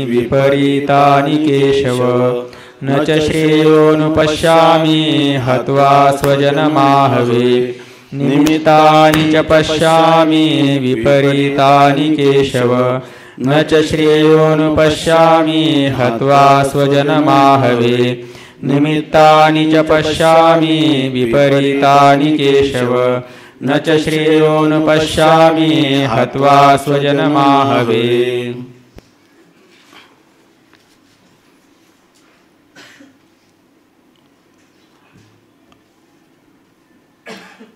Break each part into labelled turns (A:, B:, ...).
A: विपरीतानि केशव न च श्रेयोनुपश्यामि हत्वा स्वजनमाहवे निमित्तानि च पश्यामि विपरीतानि केशव न च श्रेयोनुपश्यामि हत्वा स्वजनमाहवे निमित्तानि च पश्यामि विपरीतानि केशव न च श्रेयोनुपश्यामि हत्वा स्वजनमाहवे।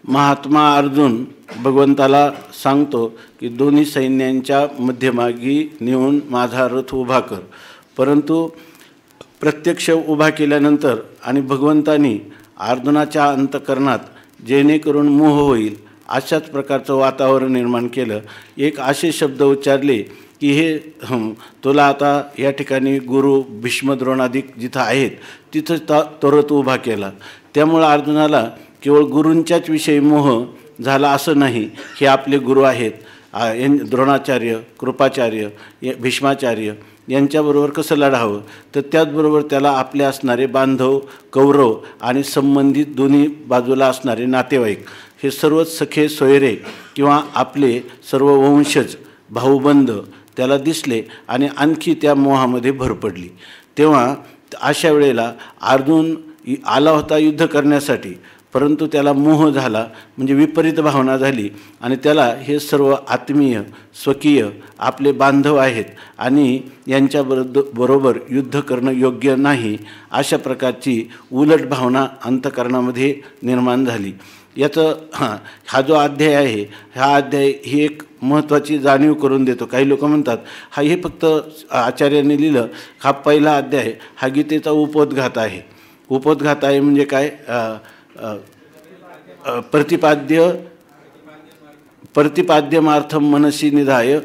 B: महात्मा अर्जुन भगवंताला सांगतो की दोन्ही सैन्यांच्या मध्यभागी नेऊन माझा रथ उभा कर, परंतु प्रत्यक्ष उभा केल्यानंतर आणि भगवंतानी अर्जुनाच्या अंतःकरणात जेणेकरून मोह होईल अशाच प्रकारचं वातावरण निर्माण केलं। एक असे शब्द उच्चारले की हे तुला आता या ठिकाणी गुरु भीष्म द्रोणादिक जिथं आहेत तिथं तो रथ उभा केला। त्यामुळे अर्जुनाला केवळ गुरूंच्याच विषयी मोह झाला असं नाही, हे आपले गुरु आहेत द्रोणाचार्य, कृपाचार्य, भीष्माचार्य यांच्याबरोबर कसं लढावं, तर त्याचबरोबर त्याला आपले असणारे बांधव कौरव आणि संबंधित दोन्ही बाजूला असणारे नातेवाईक हे सर्वच सखे सोयरे किंवा आपले सर्व वंशज भाऊबंद त्याला दिसले आणि आणखी त्या मोहामध्ये भर पडली। तेव्हा अशा वेळेला अर्जुन आला होता युद्ध करण्यासाठी, परंतु त्याला मोह झाला, म्हणजे विपरीत भावना झाली आणि त्याला हे सर्व आत्मीय स्वकीय आपले बांधव आहेत आणि यांच्याबरोबर युद्ध करणं योग्य नाही अशा प्रकारची उलट भावना अंतःकरणामध्ये निर्माण झाली। याचं हा जो अध्याय आहे, हा अध्याय ही एक महत्त्वाची जाणीव करून देतो। काही लोक म्हणतात हे फक्त आचार्यांनी लिहिलं, हा पहिला अध्याय हा गीतेचा उपोद्घात आहे। उपोद्घात आहे म्हणजे काय, प्रतिपाद्यमार्थम मनसी निधाय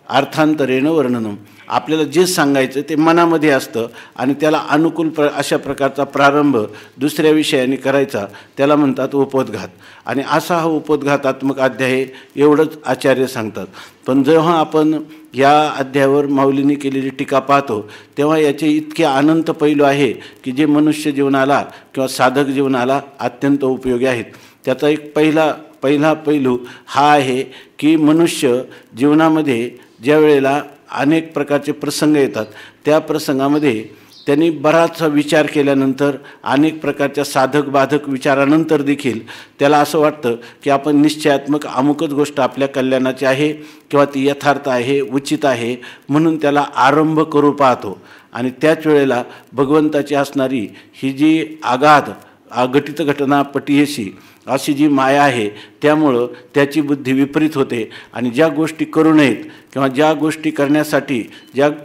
B: अर्थांतरेण वर्णनम। आपल्याला जे सांगायचं ते मनामध्ये असतं आणि त्याला अनुकूल अशा प्रकारचा प्रारंभ दुसऱ्या विषयाने करायचा, त्याला म्हणतात उपोद्घात। आणि असा हा उपोद्घातात्मक अध्याय एवढंच आचार्य सांगतात। पण जेव्हा आपण या अध्यायावर माऊलींनी केलेली टीका पाहतो तेव्हा याचे इतके अनंत पैलू आहे की जे मनुष्य जीवनाला किंवा साधक जीवनाला अत्यंत उपयोगी आहेत। त्याचा एक पहिला पैलू हा आहे की मनुष्य जीवनामध्ये ज्या वेळेला अनेक प्रकारचे प्रसंग येतात त्या प्रसंगामध्ये त्यांनी बराचसा विचार केल्यानंतर अनेक प्रकारच्या साधक बाधक विचारानंतर देखील त्याला असं वाटतं की आपण निश्चयात्मक अमुकच गोष्ट आपल्या कल्याणाची आहे किंवा ती यथार्थ आहे, उचित आहे, म्हणून त्याला आरंभ करू पाहतो। आणि त्याच वेळेला भगवंताची असणारी ही जी आगाध अघटित घटना पटियशी अशी जी माया आहे त्यामुळं त्याची बुद्धी विपरीत होते आणि ज्या गोष्टी करू नयेत किंवा ज्या गोष्टी करण्यासाठी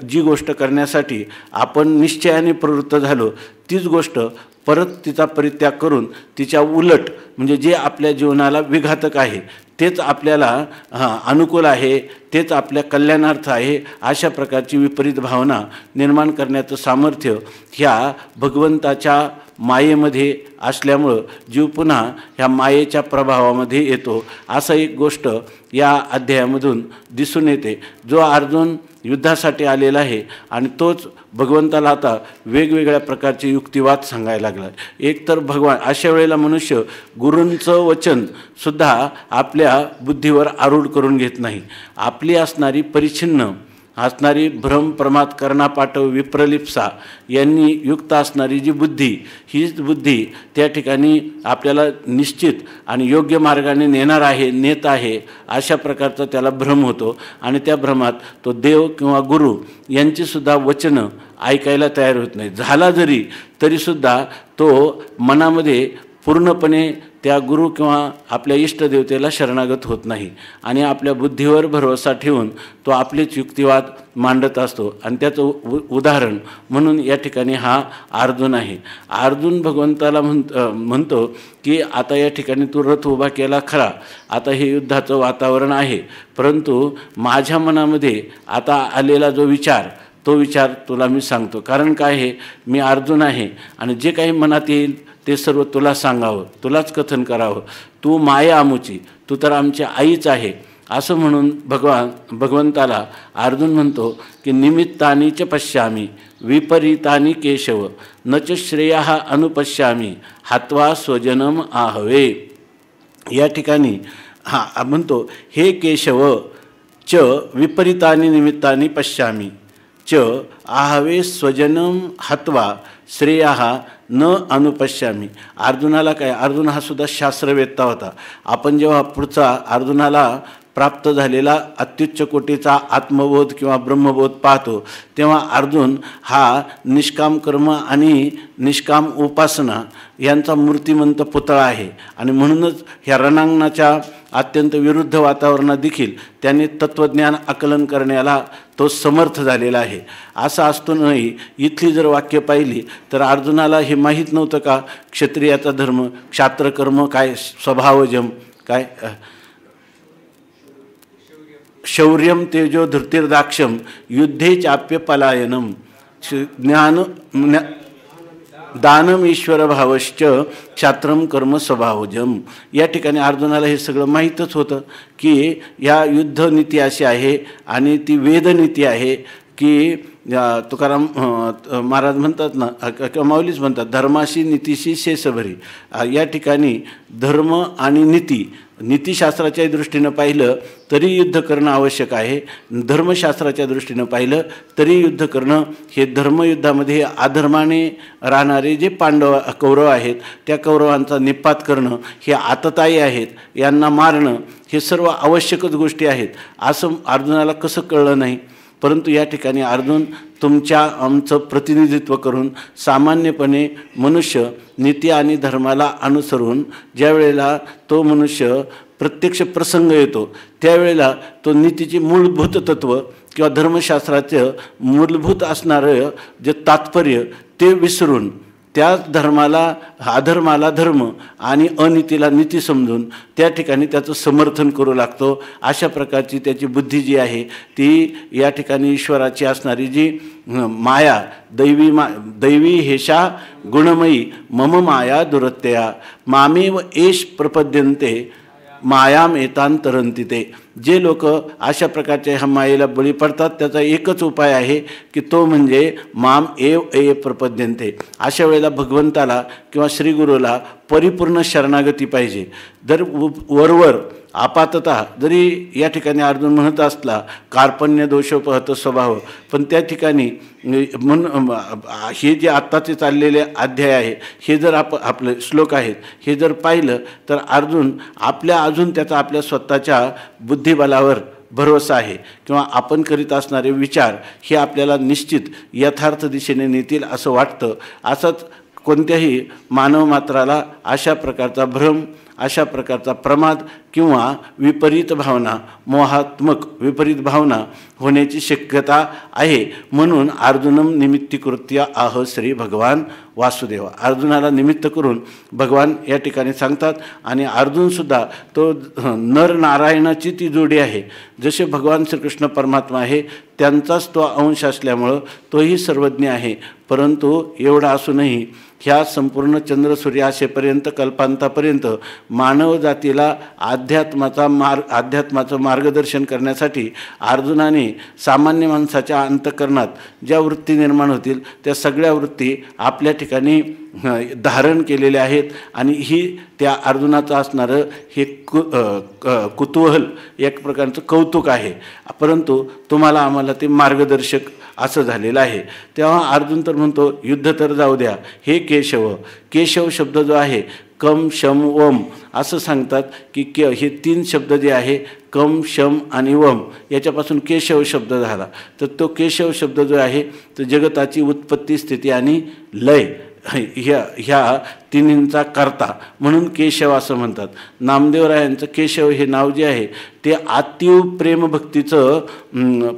B: जी गोष्ट करण्यासाठी आपण निश्चयाने प्रवृत्त झालो तीच गोष्ट परत तिचा परित्याग करून तिच्या उलट म्हणजे जे आपल्या जीवनाला विघातक आहे तेच आपल्याला अनुकूल आहे, तेच आपल्या कल्याणार्थ आहे, अशा प्रकारची विपरीत भावना निर्माण करण्याचं सामर्थ्य ह्या भगवंताच्या मायेमध्ये असल्यामुळं जीव पुन्हा ह्या मायेच्या प्रभावामध्ये येतो। असं एक गोष्ट या अध्यायामधून दिसून येते। जो अर्जुन युद्धासाठी आलेला आहे आणि तोच भगवंताला आता वेगवेगळ्या प्रकारचे युक्तिवाद सांगायला लागला। एक तर भगवान अशा वेळेला मनुष्य गुरूंचं वचन सुद्धा आपल्या बुद्धीवर आरूढ करून घेत नाही। आपली असणारी परिच्छिन्न असणारी भ्रम प्रमाद कर्णापाटव विप्रलिप्सा यांनी युक्त असणारी जी बुद्धी, हीच बुद्धी त्या ठिकाणी आपल्याला निश्चित आणि योग्य मार्गाने नेत आहे अशा प्रकारचा त्याला भ्रम होतो आणि त्या भ्रमात तो देव किंवा गुरु यांचीसुद्धा वचनं ऐकायला तयार होत नाही। झाला जरी तरीसुद्धा तो मनामध्ये पूर्णपणे त्या गुरु किंवा आपल्या इष्टदेवतेला शरणागत होत नाही आणि आपल्या बुद्धीवर भरवसा ठेवून तो आपलेच युक्तिवाद मांडत असतो। आणि त्याचं उदाहरण म्हणून या ठिकाणी हा अर्जुन आहे। अर्जुन भगवंताला म्हणतो की आता या ठिकाणी तू रथ उभा केला खरा, आता हे युद्धाचं वातावरण आहे, परंतु माझ्या मनामध्ये आता आलेला जो विचार तो विचार तुला मी सांगतो। कारण काय आहे, मी अर्जुन आहे आणि जे काही मनात येईल ते सर्व तुला सांगावं, तुलाच कथन करावं। तू माया आमुची, तू तर आमची आईच आहे असं म्हणून भगवंताला अर्जुन म्हणतो की निमित्तानि च पश्यामि विपरीतानि केशव न च श्रेयः अनुपश्यामि हत्वा स्वजनम आहवे. या ठिकाणी म्हणतो हे केशव च विपरीतानि निमित्तानि पश्यामि च आहवे स्वजनम हत्वा श्रेयः न अनुपश्यामी. अर्जुनाला काय, अर्जुन हा सुद्धा शास्त्रवेत्ता होता. आपण जेव्हा पुढचा अर्जुनाला प्राप्त झालेला अत्युच्च कोटीचा आत्मबोध किंवा ब्रह्मबोध पाहतो तेव्हा अर्जुन हा निष्काम कर्म आणि निष्काम उपासना यांचा मूर्तिमंत पुतळा आहे. आणि म्हणूनच ह्या रणांगणाच्या अत्यंत विरुद्ध वातावरणात देखील त्याने तत्त्वज्ञान आकलन करण्याला तो समर्थ झालेला आहे. असं असूनही इथली जर वाक्य पाहिली तर अर्जुनाला हे माहीत नव्हतं का क्षत्रियाचा धर्म, क्षात्रकर्म काय, स्वभावजम काय, शौर्यम तेजो धृतिर्दाक्षम युद्धे चाप्य पलायनम ज्ञान दानम ईश्वर भावश्च क्षात्रम कर्म स्वभावजम. या ठिकाणी अर्जुनाला हे सगळं माहीतच होतं की या युद्धनीती अशी आहे आणि ती वेदनीती आहे की तुकाराम महाराज म्हणतात ना किंवा माऊलीच म्हणतात धर्माशी नीतीशी शेषभरी. या ठिकाणी धर्म आणि नीतिशास्त्राच्या दृष्टीनं पाहिलं तरी युद्ध करणं आवश्यक आहे, धर्मशास्त्राच्या दृष्टीनं पाहिलं तरी युद्ध करणं. हे धर्मयुद्धामध्ये अधर्माने राहणारे जे कौरव आहेत त्या कौरवांचा निपात करणं हे आततायी आहेत, यांना मारणं हे सर्व आवश्यकच गोष्टी आहेत. असं अर्जुनाला कसं कळलं नाही. परंतु या ठिकाणी अर्जुन आमचं प्रतिनिधित्व करून सामान्यपणे मनुष्य नीती आणि धर्माला अनुसरून ज्या वेळेला तो मनुष्य प्रत्यक्ष प्रसंग येतो त्यावेळेला तो नीतीची मूलभूत तत्त्व किंवा धर्मशास्त्राचं मूलभूत असणारं जे तात्पर्य ते विसरून त्या अधर्माला धर्म आणि अनीतीला नीती समजून त्या ठिकाणी त्याचं समर्थन करू लागतो. अशा प्रकारची त्याची बुद्धी जी आहे ती या ठिकाणी ईश्वराची असणारी जी माया दैवी हेषा गुणमयी मम माया दुरत्यया मामेव एष प्रपद्यन्ते मायाम एतांतरंती. ते जे लोक अशा प्रकारच्या ह्या मायेला बळी पडतात त्याचा एकच उपाय आहे की तो म्हणजे माम एव ए प्रपद्यन्ते. अशा वेळेला भगवंताला किंवा श्रीगुरूला परिपूर्ण शरणागती पाहिजे. जर वरवर आपातता जरी या ठिकाणी अर्जुन म्हणत असला कार्पण्य दोषोपहत स्वभाव, पण त्या ठिकाणी हे जे आत्ताचे चाललेले अध्याय आहे हे जर आपले श्लोक आहेत हे जर पाहिलं तर अर्जुन अजून त्याचा आपल्या स्वतःच्या बुद्धिबलावर भरोसा आहे किंवा आपण करीत असणारे विचार हे आपल्याला निश्चित यथार्थ दिशेने नेतील असं वाटतं. असंच कोणत्याही मानव मात्राला अशा प्रकारचा भ्रम, अशा प्रकारचा प्रमाद किंवा विपरीत भावना, मोहात्मक विपरीत भावना होण्याची शक्यता आहे. म्हणून अर्जुनम निमित्तीकृत्य आह श्री भगवान वासुदेवा. अर्जुनाला निमित्त करून भगवान या ठिकाणी सांगतात. आणि अर्जुनसुद्धा तो नर नारायणाची ती जोडी आहे. जसे भगवान श्रीकृष्ण परमात्मा आहे त्यांचाच तो अंश असल्यामुळं तोही सर्वज्ञ आहे. परंतु एवढा असूनही ह्या संपूर्ण चंद्रसूर्याशेपर्यंत कल्पांतापर्यंत मानव जातीला अध्यात्माचं मार्गदर्शन करण्यासाठी अर्जुनाने सामान्य माणसाच्या अंतःकरणात ज्या वृत्ती निर्माण होतील त्या सगळ्या वृत्ती आपल्या ठिकाणी धारण केलेल्या आहेत. आणि ही त्या अर्जुनाचं असणारं हे कुतूहल एक प्रकारचं कौतुक आहे. परंतु तुम्हाला आम्हाला ते मार्गदर्शक असं झालेलं आहे. तेव्हा अर्जुन तर म्हणतो युद्ध तर जाऊ द्या. हे केशव शब्द जो आहे कम शम वम असं सांगतात की हे तीन शब्द जे आहे कम शम आणि वम याच्यापासून केशव शब्द झाला. तर तो केशव शब्द जो आहे तो जगताची उत्पत्ती, स्थिती आणि लय ह्या तिन्हींचा करता म्हणून केशव असं म्हणतात. नामदेवरायांचं केशव हे नाव जे आहे ते अतीव प्रेमभक्तीचं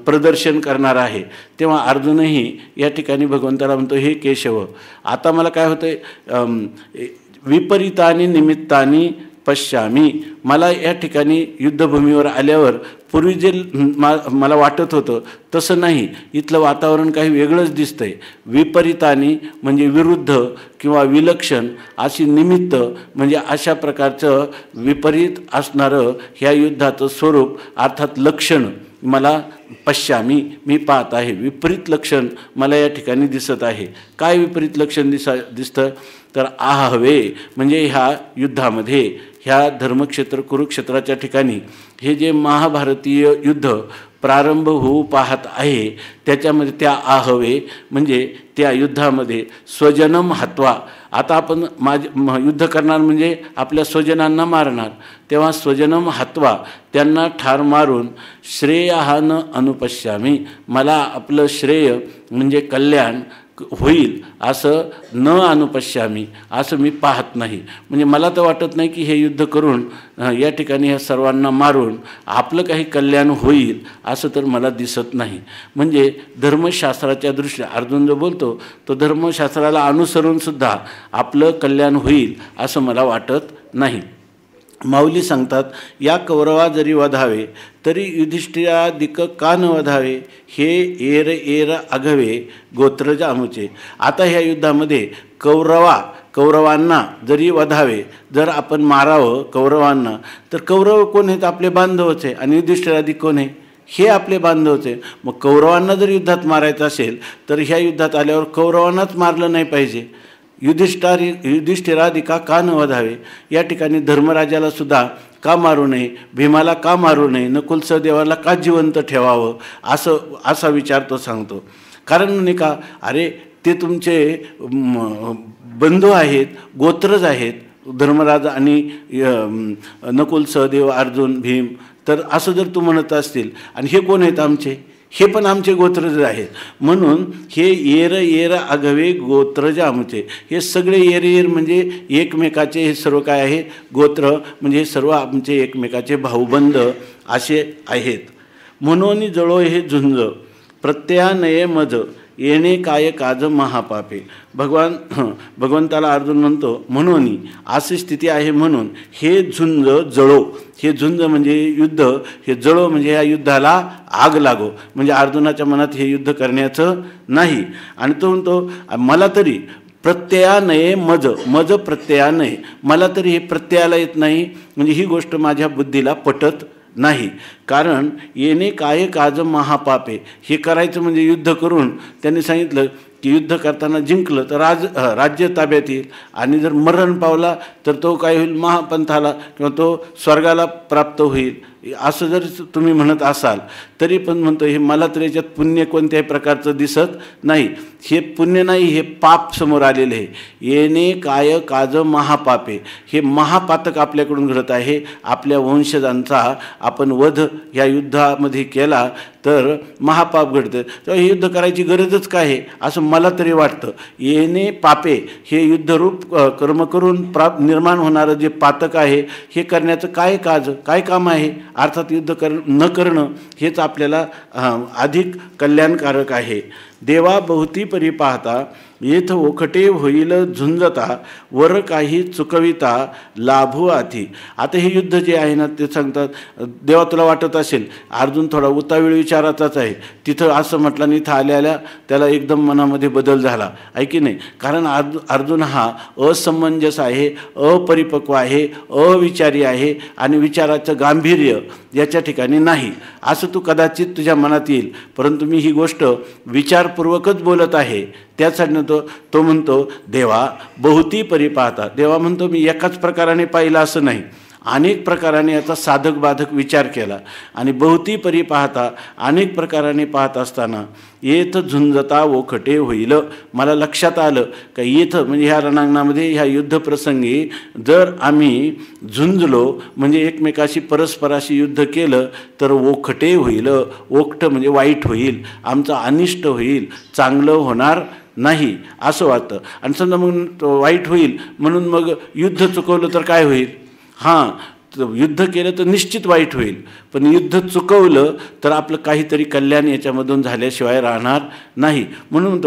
B: प्रदर्शन करणारं आहे. तेव्हा अर्जुनही या ठिकाणी भगवंताला म्हणतो हे केशव. आता मला काय होतंय विपरीतानी निमित्तानी पश्यामी. मला या ठिकाणी युद्धभूमीवर आल्यावर पूर्वी जे मला वाटत होतं तसं नाही, इथलं वातावरण काही वेगळंच दिसतंय. विपरीतानी म्हणजे विरुद्ध किंवा विलक्षण अशी निमित्त म्हणजे अशा प्रकारचं विपरीत असणारं ह्या युद्धाचं स्वरूप अर्थात लक्षण मला पश्यामी मी पाहत आहे. विपरीत लक्षण मला या ठिकाणी दिसत आहे. काय विपरीत लक्षण दिसतं तर आहवे म्हणजे ह्या युद्धामध्ये ह्या धर्मक्षेत्र कुरुक्षेत्राच्या ठिकाणी हे जे महाभारतीय युद्ध प्रारंभ होऊ पाहत आहे त्याच्यामध्ये त्या आहवे म्हणजे त्या युद्धामध्ये स्वजनम हत्वा. आता आपण युद्ध करणार म्हणजे आपल्या स्वजनांना मारणार, तेव्हा स्वजनम हत्वा त्यांना ठार मारून श्रेयान अनुपश्यामी मला आपलं श्रेय म्हणजे कल्याण होईल असं न अनुपश्यामी असं मी पाहत नाही. म्हणजे मला तर वाटत नाही की हे युद्ध करून या ठिकाणी ह्या सर्वांना मारून आपलं काही कल्याण होईल असं तर मला दिसत नाही. म्हणजे धर्मशास्त्राच्या दृष्टीने अर्जुन जो बोलतो तो धर्मशास्त्राला अनुसरूनसुद्धा आपलं कल्याण होईल असं मला वाटत नाही. माऊली सांगतात या कौरवा जरी वधावे तरी युधिष्ठिरादिक का न वधावे हे एर एर अघवे गोत्रज आमुचे. आता ह्या युद्धामध्ये कौरवांना जरी वधावे, जर आपण मारावं कौरवांना तर कौरव कोण आहेत? आपले बांधवच आहे. आणि युधिष्ठिरादिक कोण आहे? हे आपले बांधवच आहे. मग कौरवांना जर युद्धात मारायचं असेल तर ह्या युद्धात आल्यावर कौरवांनाच मारलं नाही पाहिजे. युधिष्ठिरादिका का न वधावे. या ठिकाणी धर्मराजाला सुद्धा का मारू नये, भीमाला का मारू नये, नकुल सहदेवाला का जिवंत ठेवावं असा विचार तो सांगतो. कारण नाही का, अरे ते तुमचे बंधू आहेत, गोत्रज आहेत, धर्मराज आणि नकुल सहदेव अर्जुन भीम. तर असं जर तू म्हणत असतील आणि हे कोण आहेत आमचे, हे पण आमचे गोत्रज आहेत. म्हणून हे येर येर आघवे गोत्रज आमचे. हे सगळे येर येर म्हणजे एकमेकाचे हे सर्व काय आहे गोत्र, म्हणजे हे सर्व आमचे एकमेकाचे भाऊबंद असे आहेत. म्हणून जळो हे झुंज प्रत्ययानये मज येणे काय काज महापापे. भगवंताला अर्जुन म्हणतो म्हणून अशी स्थिती आहे म्हणून हे झुंज जळो. हे झुंज म्हणजे युद्ध, हे जळो म्हणजे या युद्धाला आग लागो. म्हणजे अर्जुनाच्या मनात हे युद्ध करण्याचं नाही. आणि तो म्हणतो मला तरी प्रत्ययानये मज प्रत्ययानये, मला तरी हे प्रत्ययाला येत नाही. म्हणजे ही गोष्ट माझ्या बुद्धीला पटत नाही. कारण येणे काय काज महापापे, हे करायचं म्हणजे युद्ध करून त्यांनी सांगितलं की युद्ध करताना जिंकलं तर राज्य ताब्यात येईल आणि जर मरण पावला तर तो काय होईल, महापंथाला किंवा तो स्वर्गाला प्राप्त होईल. असं जर तुम्ही म्हणत असाल तरी पण म्हणतो हे मला तर याच्यात पुण्य कोणत्याही प्रकारचं दिसत नाही. हे पुण्य नाही, हे पाप समोर आलेले आहे. येणे काय काज महापापे, हे महापातक आपल्याकडून घडत आहे. आपल्या वंशजांचा आपण वध ह्या युद्धामध्ये केला तर महापाप घडतं. तर हे युद्ध करायची गरजच काय आहे असं मला तरी वाटतं. येणे पापे हे युद्धरूप कर्म करून निर्माण होणारं जे पातक आहे हे करण्याचं काय काय काम आहे. अर्थात युद्ध न करणं हेच आपल्याला अधिक कल्याणकारक आहे. देवा बहुती परी पाहता येथ ओखटे होईल झुंजता वर काही चुकविता लाभू आधी. आता हे युद्ध जे आहे ना ते सांगतात देवा तुला वाटत असेल अर्जुन थोडा उतावीळ विचाराचाच आहे, तिथं असं म्हटलं आणि इथं आल्या त्याला एकदम मनामध्ये बदल झाला आहे की नाही. कारण अर्जुन हा असमंजस आहे, अपरिपक्व आहे, अविचारी आहे आणि विचाराचं गांभीर्य याच्या ठिकाणी नाही असं तू कदाचित तुझ्या मनात येईल. परंतु मी ही गोष्ट विचारपूर्वकच बोलत आहे. त्यासाठी तो म्हणतो देवा बहुती परी पाहता. देवा म्हणतो मी एकाच प्रकाराने पाहिलं असं नाही, अनेक प्रकाराने याचा साधक बाधक विचार केला आणि बहुती परी पाहता अनेक प्रकाराने पाहत असताना येथ झुंजता ओखटे होईल. मला लक्षात आलं का येथं म्हणजे ह्या रणांगणामध्ये ह्या युद्धप्रसंगी जर आम्ही झुंजलो म्हणजे एकमेकाशी परस्पराशी युद्ध केलं तर ओखटे होईल. ओखट म्हणजे वाईट होईल, आमचं अनिष्ट होईल, चांगलं होणार नाही असं वाटतं. आणि समजा मग वाईट होईल म्हणून मग युद्ध चुकवलं तर काय होईल. हां, युद्ध केलं तर निश्चित वाईट होईल, पण युद्ध चुकवलं तर आपलं काहीतरी कल्याण याच्यामधून झाल्याशिवाय राहणार नाही. म्हणून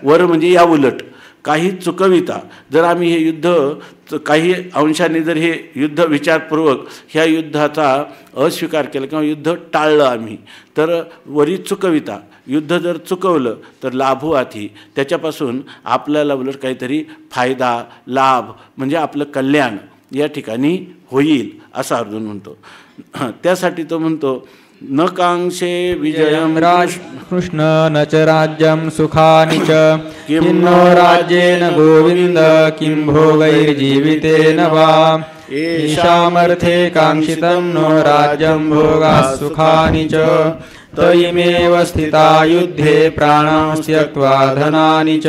B: वर म्हणजे या उलट काही चुकविता. जर आम्ही हे युद्ध काही अंशाने जर हे युद्ध विचारपूर्वक ह्या युद्धाचा अस्वीकार केला किंवा युद्ध टाळलं आम्ही, तर वरी चुकविता, युद्ध जर चुकवलं तर लाभू आधी, त्याच्यापासून आपल्याला उलट काहीतरी फायदा लाभ म्हणजे आपलं कल्याण या ठिकाणी होईल असं अर्जुन म्हणतो. त्यासाठी तो म्हणतो न कांक्षे विजयम
A: कृष्ण न च राज्यं सुखानि च किं नो राज्येन गोविन्द किं भोगैर्जीवितेन वा येषामर्थे काङ्क्षितं नो राज्यं भोगाः सुखानि च तयिमेव स्थिता युद्धे प्राणां त्यक्त्वा धनानि च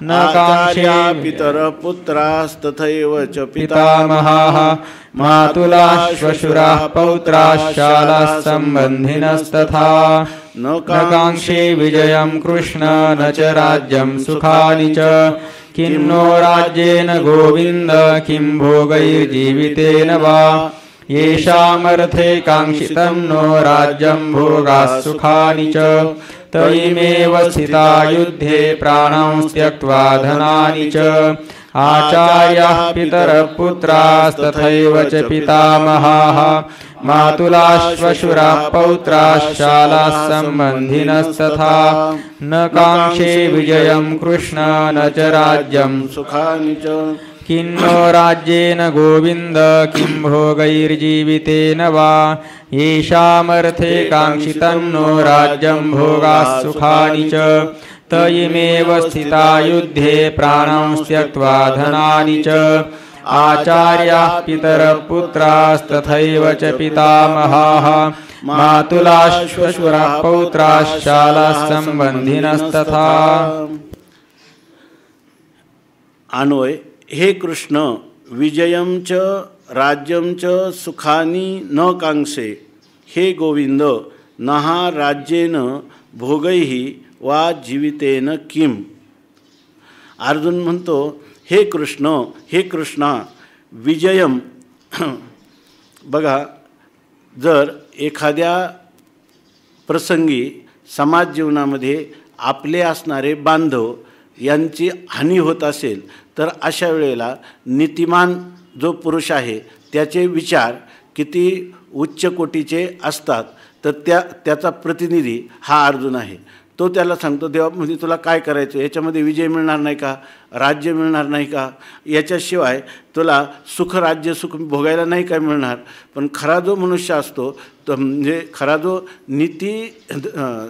A: न काङ्क्षे
B: पितर पुत्रास्तथैव च
A: पितामहाः मातुलाः श्वशुराः पौत्राः शालाः सम्बन्धिनस्तथा न काङ्क्षे विजयं कृष्ण न च राज्यं सुखानि च किं नो राज्येन गोविन्द किं भोगैर्जीवितेन वा येषामर्थे काङ्क्षितं नो राज्यं भोगाः सुखानि च तयिमेव स्थिता युद्धे प्राणां त्यक्त्वा धनानि च आचार्याः पितरः पुत्रास्तथैव च पितामहाः मातुलाः श्वशुराः पौत्राः शालाः सम्बन्धिनस्तथा न काङ्क्षे विजयं कृष्ण न च राज्यं
B: सुखानि च
A: किं नो राज्येन गोविन्द किं भोगैर्जीवितेन वा येषामर्थे काङ्क्षितं नो राज्यं भोगाः सुखानि च तयिमेव स्थिता युद्धे प्राणां त्यक्त्वा धनानि च आचार्याः पितरः पुत्रास्तथैव च पितामहाः मातुलाः श्वशुराः पौत्राः शालाः सम्बन्धिनस्तथा.
B: अन्वय हे कृष्ण विजयं च राज्यं च सुखानि न कांक्षे हे गोविंद नहा राज्येन भोगैः वा जीवितेन किम. अर्जुन म्हणतो हे कृष्णा विजयम. बघा जर एखाद्या प्रसंगी समाज जीवनामध्ये आपले असणारे बांधव यांची हानी होत असेल तर अशा वेळेला नीतिमान जो पुरुष आहे त्याचे विचार किती उच्च कोटीचे असतात तर त्याचा प्रतिनिधी हा अर्जुन आहे. तो त्याला सांगतो देवा म्हणजे तुला काय करायचं, याच्यामध्ये विजय मिळणार नाही का, राज्य मिळणार नाही का, याच्याशिवाय तुला सुख राज्य सुख भोगायला नाही काय मिळणार. पण खरा जो मनुष्य असतो तो म्हणजे खरा जो नीती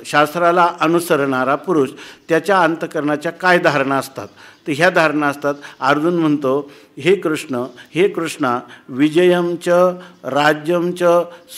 B: शास्त्राला अनुसरणारा पुरुष त्याच्या अंतःकरणाच्या काय धारणा असतात तर ह्या धारणा असतात. अर्जुन म्हणतो हे कृष्णा विजयं च राज्यं च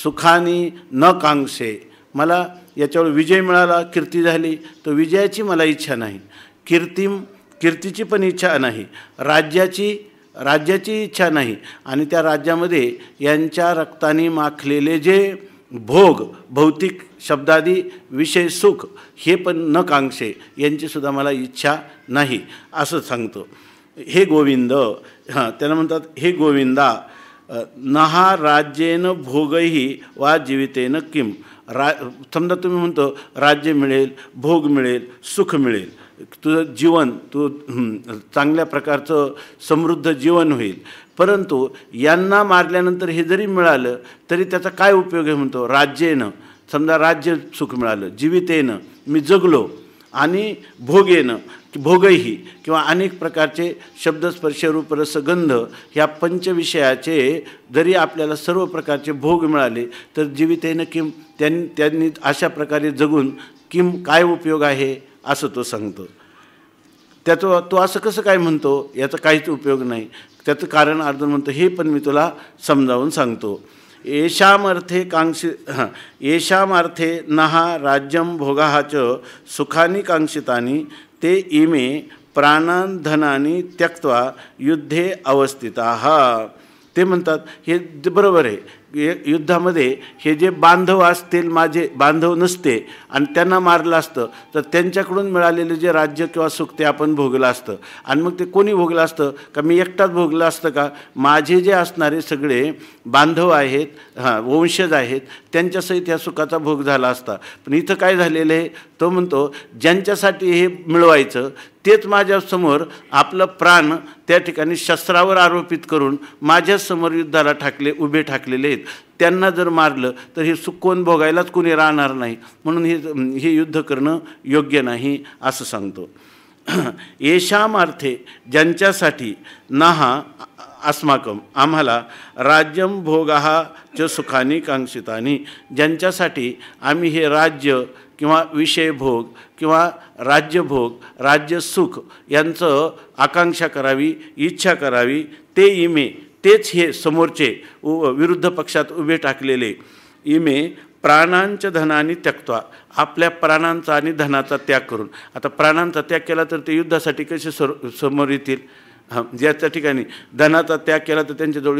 B: सुखानी न कांक्षे. मला याच्यावर विजय मिळाला, कीर्ती झाली तर विजयाची मला इच्छा नाही, कीर्तीची पण इच्छा नाही, राज्याची इच्छा नाही, आणि त्या राज्यामध्ये यांच्या रक्ताने माखलेले जे भोग भौतिक शब्दादी विषय सुख हे पण न कांक्षे यांचीसुद्धा मला इच्छा नाही असं सांगतो. हे गोविंद त्याला म्हणतात हे गोविंदा नहा राज्येन भोगैः वा जीवितेन किम. समजा तुम्ही म्हणतो राज्य मिळेल, भोग मिळेल, सुख मिळेल, तुझं जीवन तू चांगल्या प्रकारचं समृद्ध जीवन होईल, परंतु यांना मारल्यानंतर हे जरी मिळालं तरी त्याचा काय उपयोग आहे म्हणतो. राज्येनं समजा राज्य सुख मिळालं, जीवितेनं मी जगलो, आणि भोगेनं भोगही किंवा अनेक प्रकारचे शब्दस्पर्श रूप रसगंध ह्या पंचविषयाचे जरी आपल्याला सर्व प्रकारचे भोग मिळाले तर जीवितेनं किम त्यांनी अशा प्रकारे जगून किम काय उपयोग आहे असं तो सांगतो. त्याचं तो असं कसं काय म्हणतो याचा काहीच उपयोग नाही. त्याचं कारण अर्जुन म्हणतो हे पण मी तुला समजावून सांगतो. येषामर्थे नहा राज्यं भोगाः च सुखानि कांक्षितानि ते इमे प्राणान् धनानि त्यक्त्वा युद्धे अवस्थिताः. ते म्हणतात हे बरोबर आहे, युद्धामध्ये हे जे बांधव असतील, माझे बांधव नसते आणि त्यांना मारलं असतं तर त्यांच्याकडून मिळालेले जे राज्य किंवा सुख ते आपण भोगलं असतं. आणि मग ते कोणी भोगलं असतं का? मी एकटाच भोगलं असतं का? माझे जे असणारे सगळे बांधव आहेत, वंशज आहेत, त्यांच्यासहित ह्या सुखाचा भोग झाला असता. पण इथं काय झालेलं आहे? तो म्हणतो ज्यांच्यासाठी हे मिळवायचं तेच माझ्यासमोर आपलं प्राण त्या ठिकाणी शस्त्रावर आरोपित करून माझ्यासमोर युद्धाला उभे ठाकलेले आहेत. त्यांना जर मारलं तर हे सुख कोण भोगायलाच कोणी राहणार नाही. म्हणून हे युद्ध करणं योग्य नाही असं सांगतो. येशाम अर्थे, ज्यांच्यासाठी नाहा अस्माकम, आम्हाला राज्यम भोगाहा च सुखानी कांक्षितानी, ज्यांच्यासाठी आम्ही हे राज्य किंवा विषयभोग किंवा राज्यभोग, राज्यसुख यांचं आकांक्षा करावी, इच्छा करावी, ते इमे, तेच हे समोरचे विरुद्ध पक्षात उभे टाकलेले इमे प्राणांच्या धनाने त्यक्त्वा, आपल्या प्राणांचा आणि धनाचा त्याग करून. आता प्राणांचा त्याग केला तर ते युद्धासाठी कसे समोर येतील? ज्याच्या ठिकाणी धनाचा त्याग केला तर त्यांच्याजवळ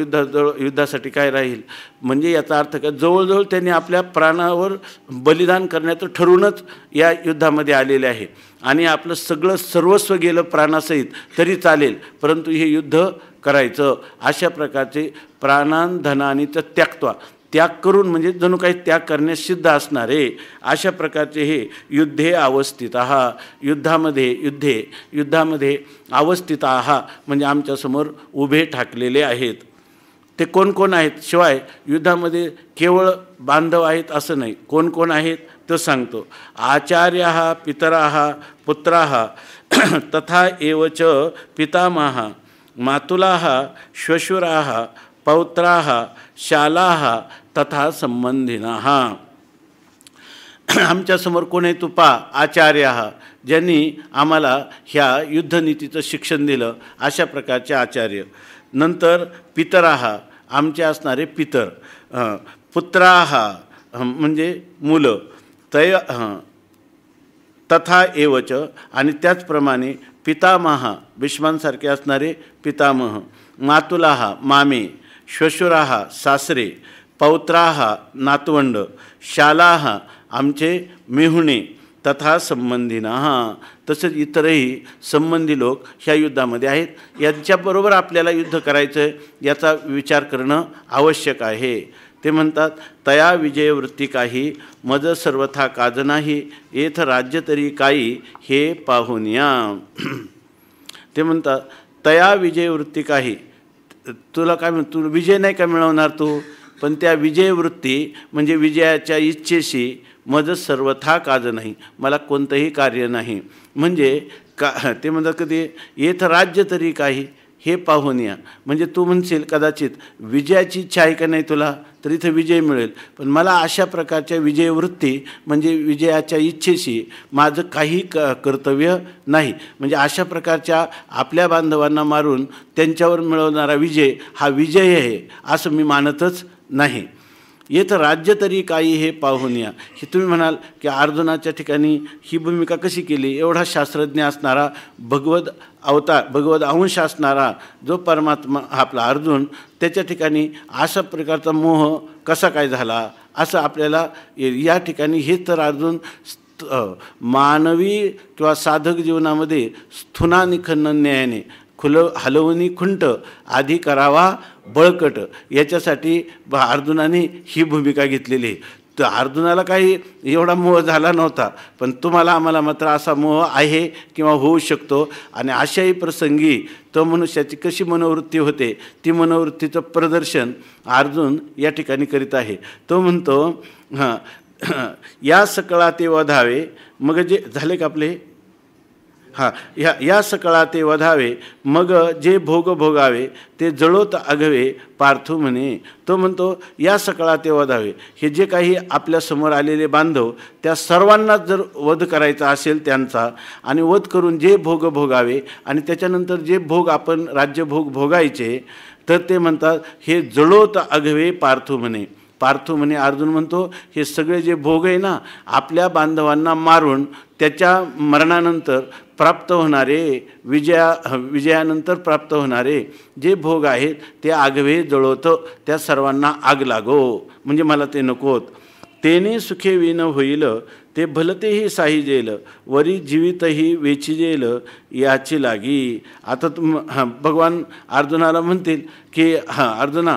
B: युद्धासाठी काय राहील? म्हणजे याचा अर्थ काय? जवळजवळ त्यांनी आपल्या प्राणावर बलिदान करण्याचं ठरूनच या युद्धामध्ये आलेले आहे. आणि आपलं सगळं सर्वस्व गेलं प्राणासहित तरी चालेल, परंतु हे युद्ध करायचं. अशा प्रकारचे प्राणान धनानीचं त्यक्त्वा, त्याग करून म्हणजे जणू काही त्याग करण्यास सिद्ध असणारे अशा प्रकारचे हे युद्धे अवस्थितः, युद्धामध्ये अवस्थितः म्हणजे आमच्यासमोर उभे ठाकलेले आहेत. ते कोण कोण आहेत? शिवाय युद्धामध्ये केवळ बांधव आहेत असं नाही. कोण कोण आहेत तर सांगतो. आचार्याः पितराः पुत्राः तथा एवच पितामहाः मातुलाः श्वशुराः पौत्राः शालाः तथा संबंधिनाः. आमच्यासमोर कोण आहे? तुपा आचार्याः, ज्यांनी आम्हाला ह्या युद्धनीतीचं शिक्षण दिलं अशा प्रकारचे आचार्य. नंतर पितराः, आमचे असणारे पितर. पुत्राः म्हणजे मुलं. तथा एवच, आणि त्याचप्रमाणे पितामह, भीष्मांसारखे असणारे पितामह. मातुलाः मामे, श्वशुराः सासरे, पौत्राः नातवंड, शालाः आमचे मेहुणे, तथा संबंधिनाः, तसेच इतरही संबंधी लोक ह्या युद्धामध्ये आहेत. यांच्याबरोबर आपल्याला युद्ध करायचं आहे याचा विचार करणं आवश्यक आहे. ते म्हणतात तया विजयवृत्ती काही मज सर्वथा काज नाही, येथ राज्य तरी काही हे पाहुनिया. ते म्हणतात तया विजयवृत्ती काही, तुला काय तू विजय नाही का मिळवणार तू? पण त्या विजयवृत्ती म्हणजे विजयाच्या इच्छेशी मज सर्वथा काज नाही, मला कोणतंही कार्य नाही. म्हणजे ते म्हणतात कधी येथ राज्य तरी काही हे पाहून या. म्हणजे तू म्हणशील कदाचित विजयाची इच्छा आहे का नाही तुला, तर इथं विजय मिळेल. पण मला अशा प्रकारच्या विजयवृत्ती म्हणजे विजयाच्या इच्छेशी माझं काही कर्तव्य नाही. म्हणजे अशा प्रकारच्या आपल्या बांधवांना मारून त्यांच्यावर मिळवणारा विजय हा विजय आहे असं मी मानतच नाही. येतं राज्य तरी काही हे पाहून या. हे तुम्ही म्हणाल की अर्जुनाच्या ठिकाणी ही भूमिका कशी केली? एवढा शास्त्रज्ञ असणारा, भगवद अवतार, भगवद अंश असणारा जो परमात्मा आपला अर्जुन, त्याच्या ठिकाणी अशा प्रकारचा मोह कसा काय झाला असं आपल्याला या ठिकाणी हे तर अर्जुन मानवी किंवा साधक जीवनामध्ये स्थूनानिखन्न न्यायाने हलवणी खुंट आधी करावा बळकट याच्यासाठी अर्जुनाने ही भूमिका घेतलेली आहे. तर अर्जुनाला काही एवढा मोह झाला नव्हता, पण तुम्हाला आम्हाला मात्र असा मोह आहे किंवा होऊ शकतो. आणि अशाही प्रसंगी तो मनुष्याची कशी मनोवृत्ती होते ती मनोवृत्तीचं प्रदर्शन अर्जुन या ठिकाणी करीत आहे. तो म्हणतो या सकळा ते वधावे, मग जे झाले का आपले या सकळा ते वधावे, मग जे भोग भोगावे ते जळोत आघवे पार्थू म्हणे. तो म्हणतो या सकळा ते वधावे, हे जे काही आपल्या समोर आलेले बांधव त्या सर्वांनाच जर वध करायचा असेल त्यांचा, आणि वध करून जे भोग भोगावे आणि त्याच्यानंतर जे भोग आपण राज्यभोग भोगायचे, तर ते म्हणतात हे जळोत आघवे पार्थू म्हणे. पार्थो म्हणे, अर्जुन म्हणतो हे सगळे जे भोग आहे ना, आपल्या बांधवांना मारून त्याच्या मरणानंतर प्राप्त होणारे विजयानंतर प्राप्त होणारे जे भोग आहेत ते आगवे जळवतं, त्या सर्वांना आग लागो, म्हणजे मला ते नकोत. तेने सुखे विन होईल ते भलतेही साहिजेल, वरी जीवितही वेचिजेल याची लागी. आता भगवान अर्जुनाला म्हणतील की अर्जुन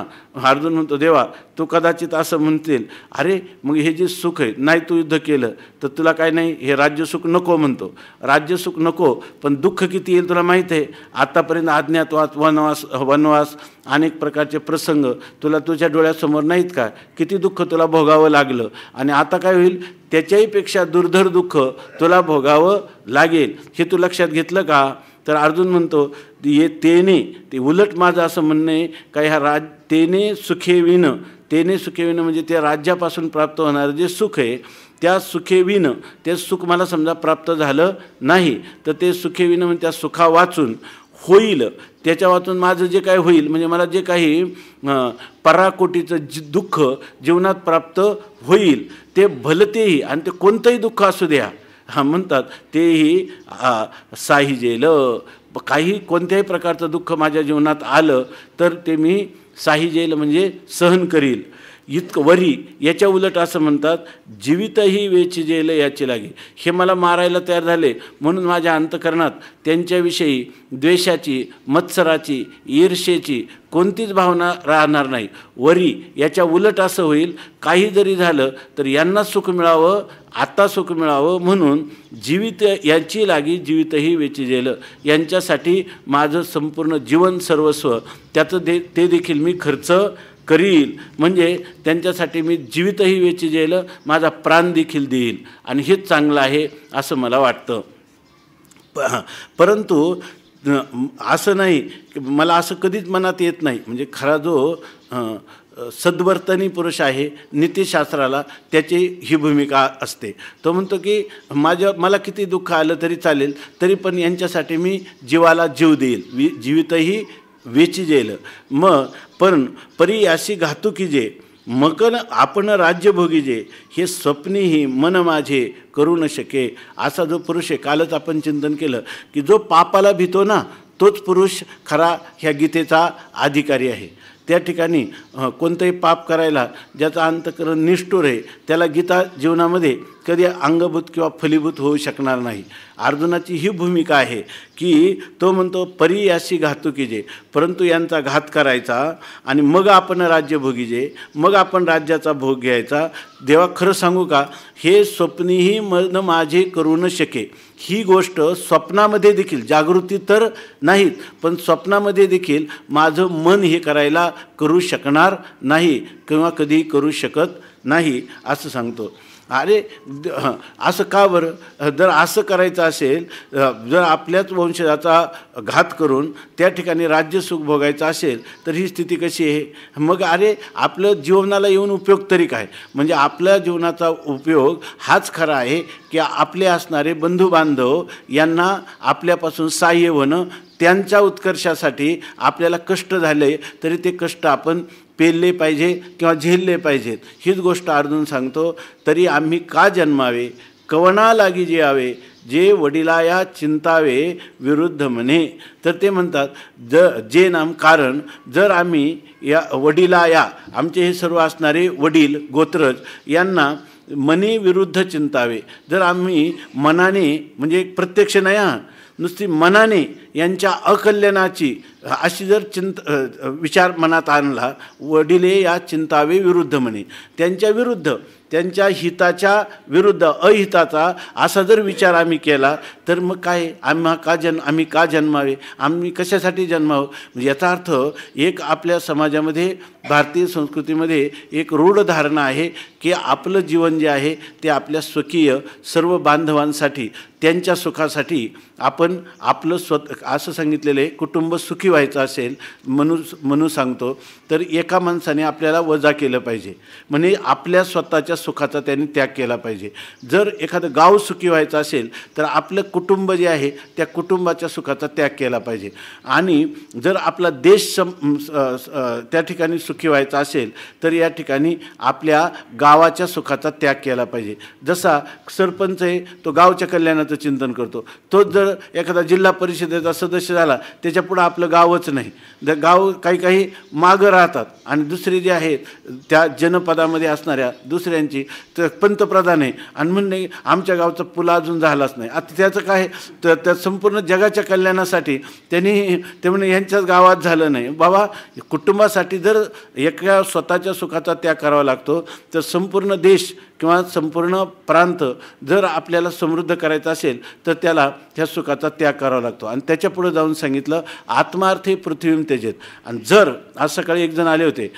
B: म्हणतो, देवा तू कदाचित असं म्हणतील, अरे मग हे जे सुख आहे, नाही तू युद्ध केलं तर तुला काय नाही, हे राज्यसुख नको म्हणतो. राज्यसुख नको, पण दुःख किती येईल तुला माहीत आहे. आत्तापर्यंत अज्ञातवास वनवास अनेक प्रकारचे प्रसंग तुला तुझ्या डोळ्यासमोर नाहीत का? किती दुःख तुला भोगावं लागलं, आणि आता काय होईल, त्याच्याही पेक्षा दुर्धर दुःख तुला भोगावं लागेल. हे तू लक्षात घेतलं का? तर अर्जुन म्हणतो तेने, ते उलट माझं असं म्हणणं आहे का ह्या तेने सुखे विन म्हणजे ते राज्यापासून प्राप्त होणारं जे सुख आहे त्या सुखे विन, ते सुख मला समजा प्राप्त झालं नाही तर ते सुखे विन म्हणजे त्या सुखा वाचून होईल, त्याच्या वाचून माझं जे काय होईल, म्हणजे मला जे काही पराकोटीचं दुःख जीवनात प्राप्त होईल ते भलतेही, आणि ते कोणतंही दुःख असू द्या, म्हणतात तेही साहिजेल, काही कोणत्याही प्रकारचं दुःख माझ्या जीवनात आलं तर ते मी साहिजेल म्हणजे सहन करील. इतकं वरी याच्या उलट असं म्हणतात, जीवितही वेचिजेल याची लागी. हे मला मारायला तयार झाले म्हणून माझ्या अंतकरणात त्यांच्याविषयी द्वेषाची, मत्सराची, ईर्षेची कोणतीच भावना राहणार नाही. वरी याच्या उलट असं होईल, काही जरी झालं तर यांना सुख मिळावं, आता सुख मिळावं म्हणून जीवित याची लागी जीवितही वेचिजेल, यांच्यासाठी माझं संपूर्ण जीवन सर्वस्व त्याचं ते देखील मी खर्च करील, म्हणजे त्यांच्यासाठी मी जीवितही वेचिजेल, माझा प्राण देखील देईल, आणि हेच चांगलं आहे असं मला वाटतं. परंतु असं नाही की मला असं कधीच मनात येत नाही, म्हणजे खरा जो सद्वर्तनी पुरुष आहे नीतिशास्त्राला त्याची ही भूमिका असते. तो म्हणतो की मला किती दुःख आलं तरी चालेल, तरी पण यांच्यासाठी मी जीवाला जीव देईल, जीवितही वेचिजेल. मग पण परी अशी घातुकीजे मकन आपण राज्य भोगीजे, हे स्वप्नीही मन माझे करू न शके. असा जो पुरुष आहे, कालच आपण चिंतन केलं की जो पापाला भीतो ना तोच पुरुष खरा ह्या गीतेचा अधिकारी आहे. त्या ठिकाणी कोणतंही पाप करायला ज्याचा अंतःकरण निष्ठुर आहे त्याला गीता जीवनामध्ये कधी अंगभूत किंवा फलीभूत होऊ शकणार नाही. अर्जुनाची ही भूमिका आहे की तो म्हणतो परी याशी घातुकीजे, परंतु यांचा घात करायचा आणि मग आपण राज्य भोगीजे, मग आपण राज्याचा भोग घ्यायचा. देवा खरं सांगू का, हे स्वप्नीही मन माझे करू न शके. ही गोष्ट स्वप्नामध्ये देखील, जागृती तर नाहीत पण स्वप्नामध्ये देखील माझं मन हे करायला करू शकणार नाही किंवा कधी करू शकत नाही असं सांगतो. अरे असं का बरं? जर असं करायचं असेल, जर आपल्याच वंशजाचा घात करून त्या ठिकाणी राज्यसुख भोगायचं असेल तर ही स्थिती कशी आहे? मग अरे आपलं जीवनाला येऊन उपयोग तरी काय? म्हणजे आपल्या जीवनाचा उपयोग हाच खरा आहे की आपले असणारे बंधुबांधव यांना आपल्यापासून सहाय्य होणं, त्यांच्या उत्कर्षासाठी आपल्याला कष्ट झाले तरी ते कष्ट आपण पेलले पाहिजे किंवा झेलले पाहिजेत. हीच गोष्ट अर्जुन सांगतो. तरी आम्ही का जन्मावे, कवना लागी जे आवे, जे वडिलाया चिंतावे विरुद्ध म्हणे. तर ते म्हणतात जे नाम कारण, जर आम्ही या वडिलाया, आमचे हे सर्व असणारे वडील गोत्रज यांना मने विरुद्ध चिंतावे, जर आम्ही मनाने, म्हणजे प्रत्यक्ष नाही नुसती मनाने यांच्या अकल्याणाची अशी जर विचार मनात आणला, वडिले या चिंतावे विरुद्ध म्हणे, त्यांच्या विरुद्ध, त्यांच्या हिताच्या विरुद्ध अहिताचा असा जर विचार आम्ही केला तर मग काय, आम्ही का जन्मावे, आम्ही कशासाठी जन्मावं? म्हणजे याचा अर्थ एक आपल्या समाजामध्ये, भारतीय संस्कृतीमध्ये एक रूढ धारणा आहे की आपलं जीवन जे आहे ते आपल्या स्वकीय सर्व बांधवांसाठी, त्यांच्या सुखासाठी आपण आपलं असं सांगितलेलं आहे, कुटुंब सुखी व्हायचं असेल म्हणून सांगतो तर एका माणसाने आपल्याला वजा केलं पाहिजे. म्हणजे आपल्या स्वतःच्या आपल्या सुखाचा त्यांनी त्याग केला पाहिजे. जर एखादं गाव सुखी व्हायचं असेल तर आपलं कुटुंब जे आहे त्या कुटुंबाच्या सुखाचा त्याग केला पाहिजे. आणि जर आपला देश त्या ठिकाणी सुखी व्हायचा असेल तर या ठिकाणी आपल्या गावाच्या सुखाचा त्याग केला पाहिजे. जसा सरपंच आहे तो गावच्या कल्याणाचं चिंतन करतो, तोच जर एखादा जिल्हा परिषदेचा सदस्य झाला त्याच्यापुढं आपलं गावच नाही. गाव काही मागं राहतात आणि दुसरे जे आहेत त्या जनपदामध्ये असणाऱ्या दुसऱ्यांची तर पंतप्रधान आहे आणि म्हणणे आमच्या गावचा पूल अजून झालाच नाही. आता त्याचं काय तर त्या संपूर्ण जगाच्या कल्याणासाठी ते म्हणे यांच्याच गावात झालं नाही. बाबा कुटुंबासाठी जर एका स्वतःच्या सुखाचा त्याग करावा लागतो तर संपूर्ण देश किंवा संपूर्ण प्रांत जर आपल्याला समृद्ध करायचा असेल तर त्याला त्या सुखाचा त्याग करावा लागतो. आणि त्याच्या पुढे जाऊन सांगितलं आत्मार्थे पृथ्वीम त्यजेत. आणि जर आज सकाळी एक जण आले होते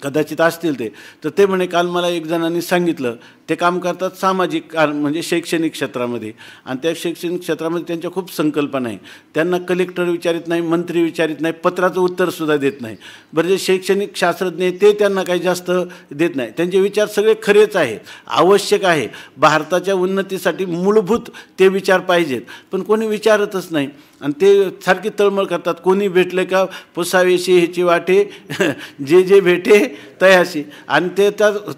B: कदाचित असतील तर ते म्हणे काल मला एक जणांनी सांगितलं ते काम करतात सामाजिक म्हणजे शैक्षणिक क्षेत्रामध्ये आणि त्या शैक्षणिक क्षेत्रामध्ये त्यांच्या खूप संकल्पना आहे. त्यांना कलेक्टर विचारित नाही, मंत्री विचारित नाही, पत्राचं उत्तरसुद्धा देत नाही. बरं जे शैक्षणिक शास्त्रज्ञ ते त्यांना काही जास्त देत नाही. त्यांचे विचार सगळे खरेच आहेत, आवश्यक आहे. भारताच्या उन्नतीसाठी मूलभूत ते विचार पाहिजेत, पण कोणी विचारतच नाही आणि ते सारखी तळमळ करतात. कोणी भेटले का पुसावेशी ह्याची वाटे जे भेटे तयाशी. आणि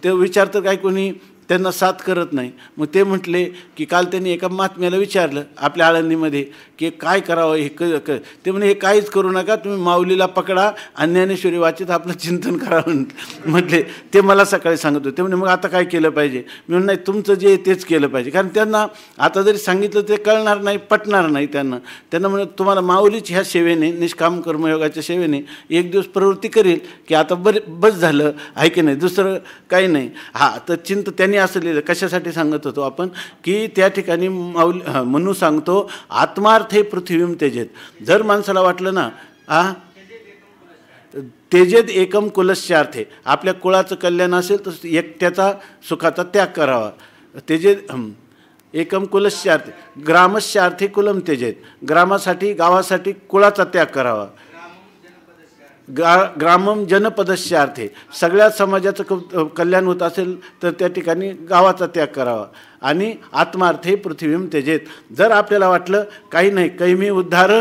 B: ते विचार तर काय कोणी त्यांना साथ करत नाही. मग ते म्हटले की काल त्यांनी एका महात्म्याला विचारलं आपल्या आळंदीमध्ये की काय करावं हे ते म्हणे हे काहीच करू नका, तुम्ही माऊलीला पकडा आणि ज्ञानेश्वरी वाचित आपलं चिंतन करावं म्हटले. ते मला सकाळी सांगत होते. ते म्हणे मग आता काय केलं पाहिजे. मी म्हणून नाही तुमचं जे तेच केलं पाहिजे, कारण त्यांना आता जरी सांगितलं ते कळणार नाही, पटणार नाही. त्यांना म्हणत तुम्हाला माऊलीच ह्या सेवेने निष्काम कर्मयोगाच्या सेवेने एक दिवस प्रवृत्ती करेल की आता बस झालं आहे की नाही, दुसरं काही नाही. हा तर त्यांनी असं लिहिलं. कशासाठी सांगत होतो आपण की त्या ठिकाणी म्हणू सांगतो आत्मार्थे पृथ्वीम त्यजेत. जर माणसाला वाटलं ना त्यजेत एकम कुलस्यार्थे, आपल्या कुळाचं कल्याण असेल तर एकट्याचा सुखाचा त्याग करावा. त्यजेत एकम कुलस्यार्थे ग्रामस्यार्थे कुलम त्यजेत, ग्रामासाठी गावासाठी कुळाचा त्याग करावा. ग्रामम जनपदस्यार्थे, सगळ्या समाजाचं कल्याण होत असेल तर त्या ठिकाणी गावाचा त्याग करावा. आणि आत्मार्थे पृथ्वीम त्यजेत. जर आपल्याला वाटलं काही नाही काही मी उद्धार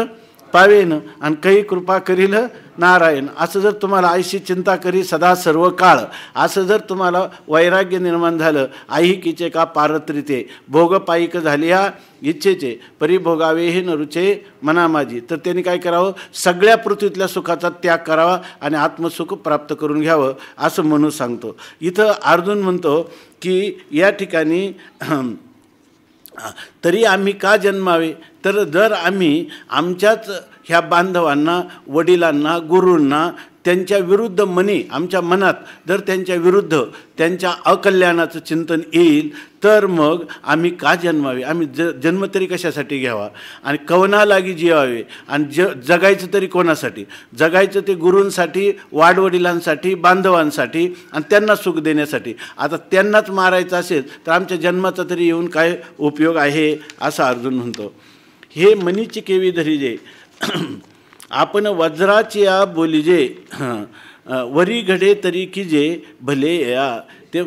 B: पावेन आणि काही कृपा करील नारायण, असं जर तुम्हाला आईशी चिंता करी सदा सर्व काळ, असं जर तुम्हाला वैराग्य निर्माण झालं, ऐहिकीचे का पारत्रिते भोगपायिक झालिया इच्छेचे परिभोगावे हे न रुचे मना माझी, तर त्यांनी काय करावं सगळ्या पृथ्वीतल्या सुखाचा त्याग करावा आणि आत्मसुख प्राप्त करून घ्यावं असं म्हणून सांगतो. इथं अर्जुन म्हणतो की या ठिकाणी तरी आम्ही का जन्मावे, तर जर आम्ही आमच्याच ह्या बांधवांना वडिलांना गुरूंना त्यांच्या विरुद्ध आमच्या मनात जर त्यांच्या विरुद्ध त्यांच्या अकल्याणाचं चिंतन येईल तर मग आम्ही का जन्मावे, आम्ही जन्म तरी कशासाठी घ्यावा आणि कवना लागी जिवावे आणि जगायचं तरी कोणासाठी, जगायचं ते गुरूंसाठी वाडवडिलांसाठी बांधवांसाठी आणि त्यांना सुख देण्यासाठी. आता त्यांनाच मारायचं असेल तर आमच्या जन्माचा तरी येऊन काय उपयोग आहे असं अर्जुन म्हणतो. हे मनीची केवी धरीजे आपण वज्राची या बोलीजे वरी घडे तरी कीजे भले या ते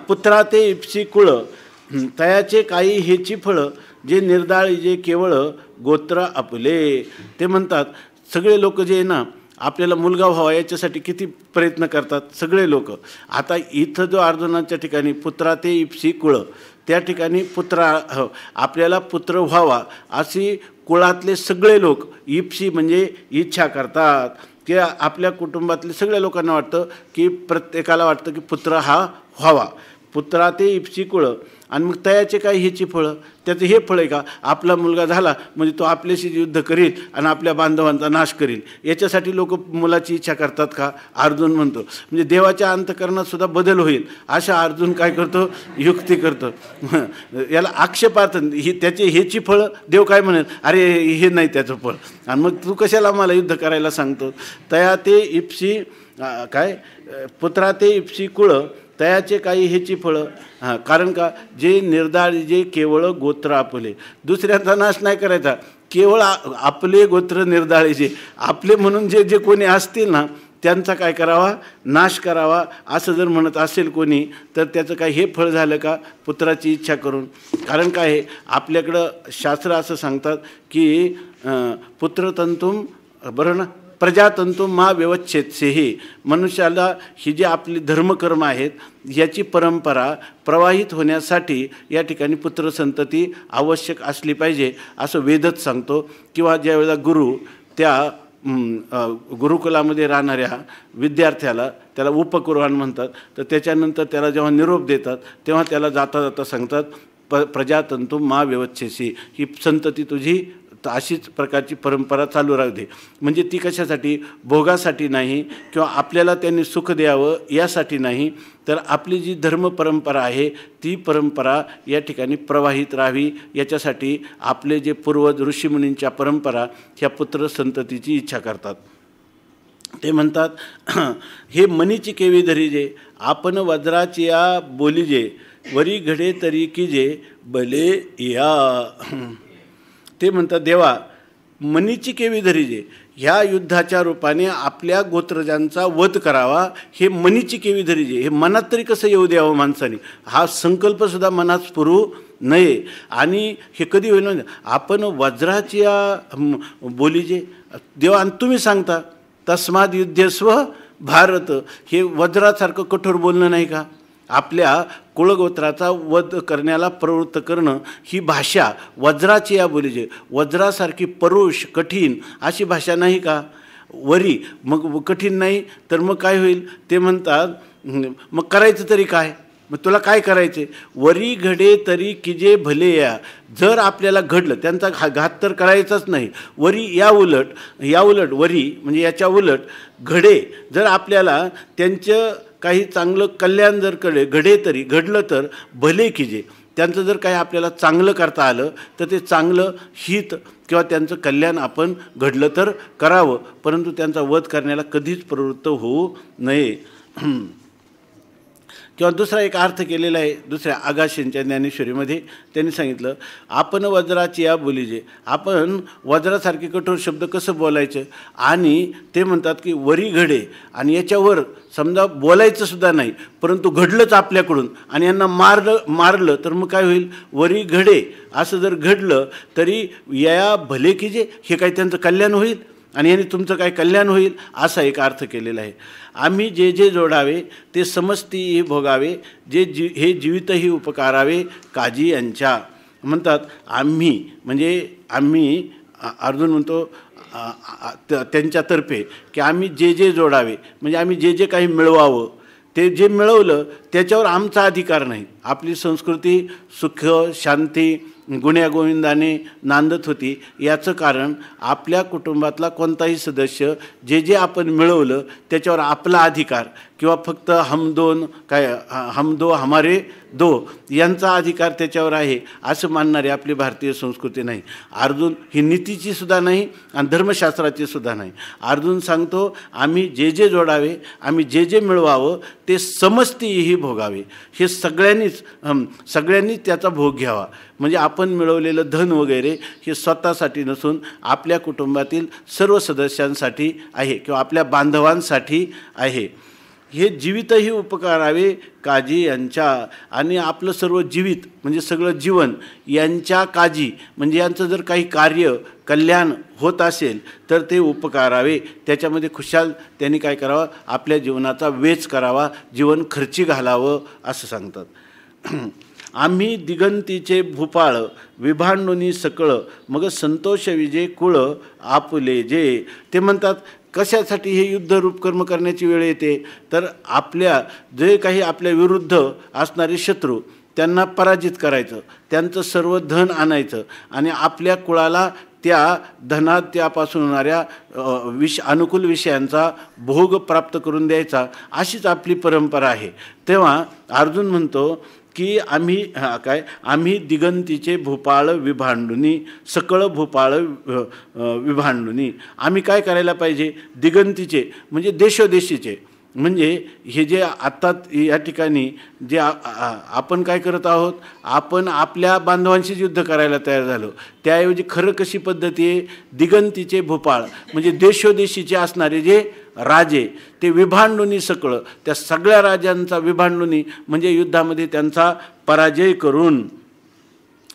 B: पुत्रा ते इप्सी कुळ तयाचे काही हेची फळं जे निर्दाळी जे केवळ गोत्र आपले. ते म्हणतात सगळे लोक जे आहे ना आपल्याला मुलगा व्हावा याच्यासाठी किती प्रयत्न करतात सगळे लोक. आता इथं जो अर्जुनाच्या ठिकाणी पुत्रा ते इप्सी कुळ, त्या ठिकाणी आपल्याला पुत्र व्हावा अशी कुळातले सगळे लोक इप्सी म्हणजे इच्छा करतात की आपल्या कुटुंबातले सगळ्या लोकांना वाटतं की प्रत्येकाला वाटतं की पुत्र हा व्हावा. पुत्रा ते इप्सी कुळ आणि मग तयाचे काय ह्याची फळं, त्याचं हे फळ आहे का आपला मुलगा झाला म्हणजे तो आपल्याशी युद्ध करील आणि आपल्या बांधवांचा नाश करील, याच्यासाठी लोक मुलाची इच्छा करतात का अर्जुन म्हणतो. म्हणजे देवाच्या अंतःकरणात सुद्धा बदल होईल अशा अर्जुन काय करतो युक्ती करतो. याला आक्षेपार्थ त्याचे ह्याची फळं देव काय म्हणेल अरे हे नाही त्याचं फळ आणि मग तू कशाला मला युद्ध करायला सांगतो. तया ते इप्सी काय पुत्रा ते इप्सी कुळ तयाचे काही ह्याची फळं कारण का जे निर्दाळी जे केवळ गोत्र आपले, दुसऱ्यांचा नाश नाही करायचा, केवळ आपले गोत्र निर्दाळीचे आपले म्हणून जे कोणी असतील ना त्यांचा काय करावा, नाश करावा, असं जर म्हणत असेल कोणी तर त्याचं काय हे फळ झालं का पुत्राची इच्छा करून? कारण काय आहे, आपल्याकडं शास्त्र असं सांगतात की पुत्रतंतुम, बरं ना, प्रजातंतुम मा व्यवच्छेदसेही, मनुष्याला ही जी आपली धर्मकर्म आहेत याची परंपरा प्रवाहित होण्यासाठी या ठिकाणी पुत्रसंतती आवश्यक असली पाहिजे असं वेदच सांगतो. किंवा ज्यावेळेला गुरु त्या गुरुकुलामध्ये राहणाऱ्या विद्यार्थ्याला, त्याला उपकुर्वान म्हणतात, तर त्याच्यानंतर त्याला जेव्हा निरोप देतात तेव्हा त्याला जाता जाता सांगतात प्रजातंतुम मा व्यवच्छेसी, ही संतती तुझी अशीच प्रकारची परंपरा चालू राहू दे. म्हणजे ती कशासाठी, भोगासाठी नाही किंवा आपल्याला त्यांनी सुख द्यावं यासाठी नाही, तर आपली जी धर्मपरंपरा आहे ती परंपरा या ठिकाणी प्रवाहित राहावी याच्यासाठी आपले जे पूर्वज ऋषीमुनींच्या परंपरा ह्या पुत्र संततीची इच्छा करतात. ते म्हणतात हे मनीची केवी धरीजे, आपण वज्राची या बोलीजे, वरी घडे तरी कीजे भले या. ते म्हणतात देवा मनीची केवी धरीजे, ह्या युद्धाच्या रूपाने आपल्या गोत्रजांचा वध करावा, हे मनीची केवी धरीजे, हे मनात तरी कसं येऊ द्यावं माणसाने, हा संकल्पसुद्धा मनात स्फुरू नये. आणि हे कधी होईल, आपण वज्राची बोलीजे देवा, आणि तुम्ही सांगता तस्माद युद्धस्व भारत, हे वज्रासारखं कठोर बोलणं नाही का? आपल्या कुळगोत्राचा वध करण्याला प्रवृत्त करणं ही भाषा वज्राची या बोलीचे, वज्रासारखी परुष कठीण अशी भाषा नाही का? वरी मग कठीण नाही तर मग काय होईल? ते म्हणतात मग करायचं तरी काय, मग तुला काय करायचे? वरी घडे तरी किजे भले या, जर आपल्याला घडलं, त्यांचा घात तर करायचाच नाही, वरी या उलट वरी म्हणजे याच्या उलट घडे, जर आपल्याला त्यांचं काही चांगलं कल्याण जर घडे तरी घडलं तर भले कीजे, त्यांचं जर काही आपल्याला चांगलं करता आलं तर ते चांगलं हित किंवा त्यांचं कल्याण आपण घडलं तर करावं, परंतु त्यांचा वध करण्याला कधीच प्रवृत्त होऊ नये. किंवा दुसरा एक अर्थ केलेला आहे दुसऱ्या आगाशींच्या ज्ञानेश्वरीमध्ये, त्यांनी सांगितलं आपण वज्राची या बोलीजे, आपण वज्रासारखे कठोर शब्द कसं बोलायचं. आणि ते म्हणतात की वरी घडे, आणि याच्यावर समजा बोलायचं सुद्धा नाही परंतु घडलंच आपल्याकडून आणि यांना मारलं तर मग काय होईल? वरी घडे असं जर घडलं तरी या भले की जे, हे काही त्यांचं कल्याण होईल आणि याने तुमचं काय कल्याण होईल, असा एक अर्थ केलेला आहे. आम्ही जे जे जोडावे ते समस्तीही भोगावे, हे जीवितही उपकारावे काजी यांच्या. म्हणतात आम्ही म्हणजे आम्ही, अर्जुन म्हणतो त्यांच्यातर्फे की आम्ही जे जे जोडावे म्हणजे आम्ही जे जे काही मिळवावं, ते जे मिळवलं त्याच्यावर आमचा अधिकार नाही. आपली संस्कृती सुख शांती गुण्यागोविंदाने नांदत होती. याचं कारण आपल्या कुटुंबातला कोणताही सदस्य जे जे आपण मिळवलं त्याच्यावर आपला अधिकार किंवा फक्त हम दो हमारे दो यांचा अधिकार त्याच्यावर आहे असं मानणारी आपली भारतीय संस्कृती नाही. अर्जुन ही नीतीची सुद्धा नाही आणि धर्मशास्त्राची सुद्धा नाही. अर्जुन सांगतो आम्ही जे जे जोडावे, आम्ही जे जे मिळवावं ते समस्तीही भोगावे, हे सगळ्यांनीच त्याचा भोग घ्यावा. म्हणजे आपण मिळवलेलं धन वगैरे हे स्वतःसाठी नसून आपल्या कुटुंबातील सर्व सदस्यांसाठी आहे किंवा आपल्या बांधवांसाठी आहे. हे जीवितही उपकारावे काजी यांच्या, आणि आपलं सर्व जीवित म्हणजे सगळं जीवन यांच्या काजी म्हणजे यांचं जर काही कार्य कल्याण होत असेल तर ते उपकारावे, त्याच्यामध्ये खुशाल त्यांनी काय करावं, आपल्या जीवनाचा वेच करावा, जीवन खर्ची घालावं असं सांगतात. आम्ही दिगंतीचे भूपाळ विभांडुनी सकळ, मग संतोष विजे कुळ आपुले जे. ते म्हणतात कशासाठी हे युद्धरूप कर्म करण्याची वेळ येते, तर आपल्या जे काही आपल्या विरुद्ध असणारे शत्रू त्यांना पराजित करायचं, त्यांचं सर्व धन आणायचं आणि आपल्या कुळाला त्या धनात त्यापासून होणाऱ्या अनुकूल विषयांचा भोग प्राप्त करून द्यायचा, अशीच आपली परंपरा आहे. तेव्हा अर्जुन म्हणतो की आम्ही दिगंतीचे भूपाळ विभांडुनी सकळ भूपाळ विभांडुनी. आम्ही काय करायला पाहिजे, दिगंतीचे म्हणजे देशोदेशीचे, म्हणजे हे जे आत्ता या ठिकाणी जे आपण काय करत आहोत, आपण आपल्या बांधवांशीच युद्ध करायला तयार झालो. त्याऐवजी खरं कशी पद्धती आहे, दिगंतीचे भूपाळ म्हणजे देशोदेशीचे असणारे जे राजे ते विभांडुनी सकळ, त्या सगळ्या राजांचा विभांडुनी म्हणजे युद्धामध्ये त्यांचा पराजय करून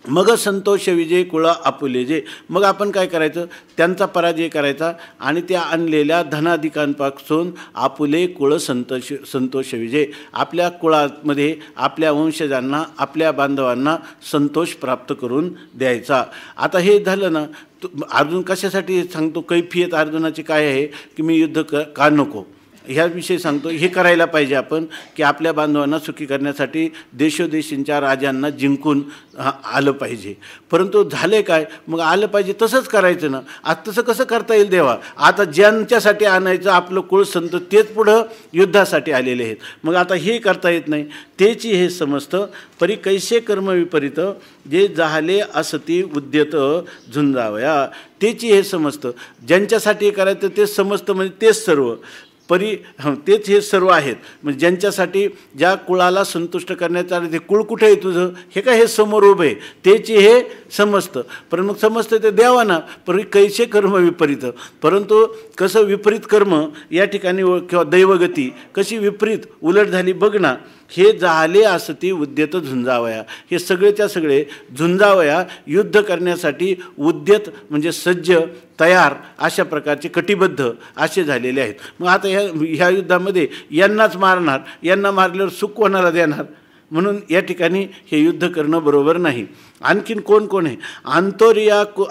B: मग संतोष विजय कुळ आपुले जे, मग आपण काय करायचं, त्यांचा पराजय करायचा आणि त्या आणलेल्या धनाधिकांपासून आपुले कुळ संतोष विजय, आपल्या कुळामध्ये आपल्या वंशजांना आपल्या बांधवांना संतोष प्राप्त करून द्यायचा. आता हे झालं ना, अर्जुन कशासाठी सांगतो, कैफियत अर्जुनाची काय आहे की मी युद्ध का नको ह्याविषयी सांगतो. हे करायला पाहिजे आपण की आपल्या बांधवांना सुखी करण्यासाठी देशोदेशींच्या राजांना जिंकून आलं पाहिजे. परंतु झाले काय, मग आलं पाहिजे तसंच करायचं ना. आज तसं कसं करता येईल देवा, आता ज्यांच्यासाठी आणायचं आपलं कुळ संत तेच पुढं युद्धासाठी आलेले आहेत, मग आता हे करता येत नाही. तेची हे समजतं परी कैसे कर्म विपरीत जे झाले असती उद्यत झुंजावया, तेची हे समजतं. ज्यांच्यासाठी करायचं तेच समजतं म्हणजे तेच सर्व तेच हे सर्व आहेत. म्हणजे ज्यांच्यासाठी ज्या कुळाला संतुष्ट करण्याचं आलं ते कुळ कुठे आहे तुझं, हे काय हे समोर उभं आहे, तेची हे समजतं. पण मग समजतं ते देवाना परी कैसे कर्म विपरीत, परंतु कसं विपरीत कर्म या ठिकाणी किंवा दैवगती कशी विपरीत उलट झाली बघ ना. हे झाले असती उद्यत झुंजावया, हे सगळेच्या सगळे झुंजावया युद्ध करण्यासाठी उद्यत म्हणजे सज्ज तयार अशा प्रकारचे कटिबद्ध असे झालेले आहेत. मग आता ह्या युद्धामध्ये यांनाच मारणार, यांना मारल्यावर सुख कोणाला देणार, म्हणून या ठिकाणी हे युद्ध करणं बरोबर नाही. आणखीन कोण कोण आहे,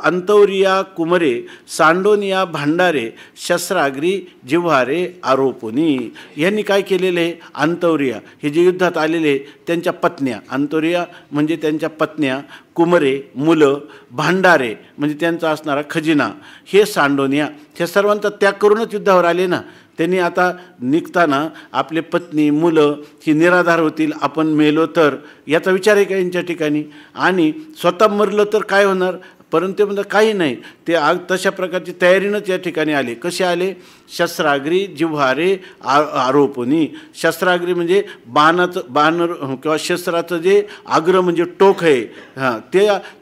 B: अंतौरिया कुमरे सांडोनिया भांडारे शस्त्राग्री जिव्हारे आरोपुनी, यांनी काय केलेलं आहे, अंतौरिया हे जे युद्धात आलेले त्यांच्या पत्न्या, अंतौरिया म्हणजे त्यांच्या पत्न्या, कुमरे मुलं, भांडारे म्हणजे त्यांचा असणारा खजिना, हे सांडोनिया ह्या सर्वांचा त्याग करूनच युद्धावर आले ना. त्यांनी आता निघताना आपले पत्नी मुलं ही निराधार होतील, आपण मेलो तर याचा विचार आहे का यांच्या ठिकाणी, आणि स्वतः मरलं तर काय होणार, परंतु ते म्हणतात काही नाही, ते तशा प्रकारची तयारीनंच या ठिकाणी आले. कसे आले, शस्त्राग्री जिव्हारे आरोपुनी, शस्त्राग्री म्हणजे बाण किंवा शस्त्राचं जे आग्र म्हणजे टोक आहे,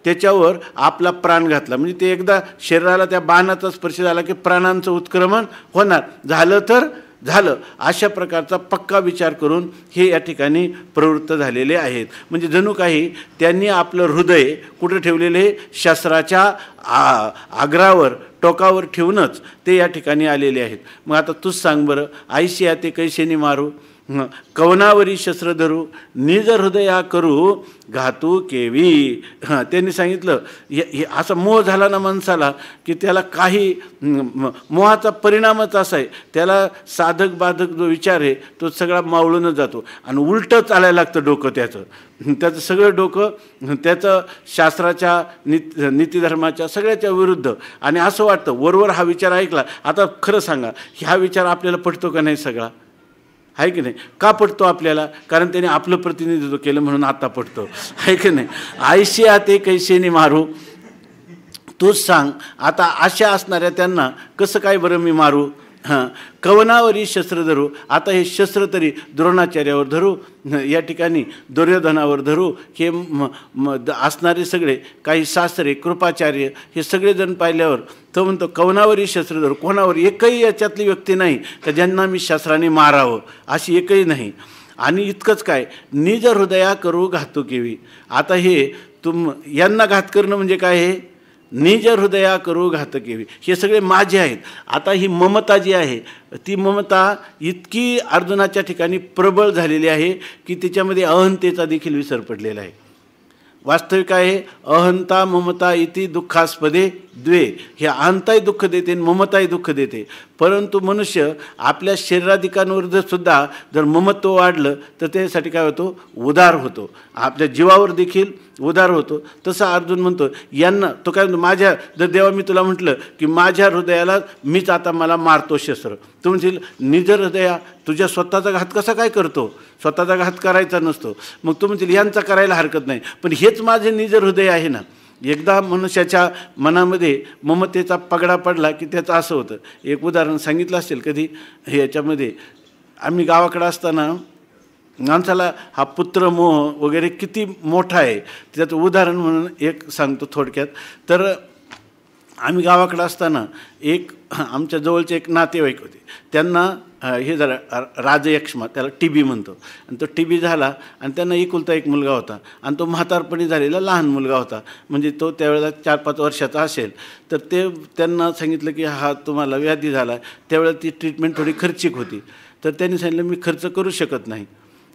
B: त्याच्यावर आपला प्राण घातला. म्हणजे ते एकदा शरीराला त्या बाणाचा स्पर्श झाला की प्राणांचं उत्क्रमण होणार, झालं तर झालं, अशा प्रकारचा पक्का विचार करून हे या ठिकाणी प्रवृत्त झालेले आहेत. म्हणजे जणू काही त्यांनी आपलं हृदय कुठं ठेवलेले, शस्त्राच्या आग्रावर टोकावर ठेवूनच ते या ठिकाणी आलेले आहेत. मग आता तूच सांग बरं, आईशी आते कैसेनी मारू, कवनावरी शस्त्र धरू निज हृदया करू घातू केवी. त्यांनी सांगितलं हे असा मोह झाला ना माणसाला की त्याला काही मोहाचा परिणामच असा आहे, त्याला साधक बाधक जो विचार आहे तो सगळा मावळूनच जातो आणि उलटं चालायला लागतं डोकं त्याचं सगळं डोकं त्याचं शास्त्राच्या नीतिधर्माच्या सगळ्याच्या विरुद्ध. आणि असं वाटतं वरवर हा विचार ऐकला, आता खरं सांगा ह्या विचार आपल्याला पटतो का नाही, सगळा आहे की नाही. का पडतो आपल्याला, कारण त्याने आपलं प्रतिनिधित्व केलं म्हणून आता पडतो, आहे की नाही. आयशी आते कैसेनी मारू, तूच सांग आता अशा असणाऱ्या त्यांना कसं काय बरं मी मारू. कवनावरी शस्त्र धरू, आता हे शस्त्र तरी द्रोणाचार्यावर धरू, या ठिकाणी दुर्योधनावर धरू, हे असणारे सगळे काही शास्त्रे कृपाचार्य हे सगळेजण पाहिल्यावर तो म्हणतो कवनावरी शस्त्र धरू. कोणावर, एकही याच्यातली व्यक्ती नाही का ज्यांना मी शस्त्राने मारावं, अशी एकही नाही. आणि इतकंच काय, निज हृदया करू घातू केवी. आता हे यांना घात करणं म्हणजे काय, हे निज हृदया करू घात केवी, हे सगळे माझे आहेत. आता ही ममता जी आहे ती ममता इतकी अर्जुनाच्या ठिकाणी प्रबळ झालेली आहे की तिच्यामध्ये अहंतेचा देखील विसर पडलेला आहे. वास्तविक आहे अहंता ममता इति दुःखास्पदे द्वे, हे अहंताही दुःख देते आणि ममताही दुःख देते. परंतु मनुष्य आपल्या शरीराधिकांवर सुद्धा जर ममत्व वाढलं तर त्यासाठी काय होतो, उदार होतो, आपल्या जीवावर देखील उदार होतो. तसं अर्जुन म्हणतो यांना, तो काय म्हणतो, माझ्या जर देवा मी तुला म्हटलं की माझ्या हृदयाला मीच आता मला मारतो शस्त्र, तू म्हणशील निज हृदया, तुझ्या स्वतःचा घात कसा काय करतो, स्वतःचा घात करायचा नसतो. मग तू म्हणशील यांचा करायला हरकत नाही, पण हेच माझे निज हृदय आहे ना. एकदा मनुष्याच्या मनामध्ये ममतेचा पगडा पडला की त्याचं असं होतं. एक उदाहरण सांगितलं असेल कधी, याच्यामध्ये आम्ही गावाकडे असताना माणसाला हा पुत्रमोह वगैरे किती मोठा आहे त्याचं उदाहरण म्हणून एक सांगतो थोडक्यात. तर आम्ही गावाकडे असताना एक आमच्या जवळचे एक नातेवाईक होते, त्यांना हे झालं राजयक्ष्मा, त्याला TB म्हणतो. आणि तो TB झाला आणि त्यांना एकुलता एक मुलगा होता आणि तो म्हातारपणी झालेला लहान मुलगा होता, म्हणजे तो त्यावेळेला 4-5 वर्षाचा असेल. तर त्यांना सांगितलं की हा तुम्हाला व्याधी झाला. त्यावेळेला ती ट्रीटमेंट थोडी खर्चिक होती. तर त्यांनी सांगितलं मी खर्च करू शकत नाही.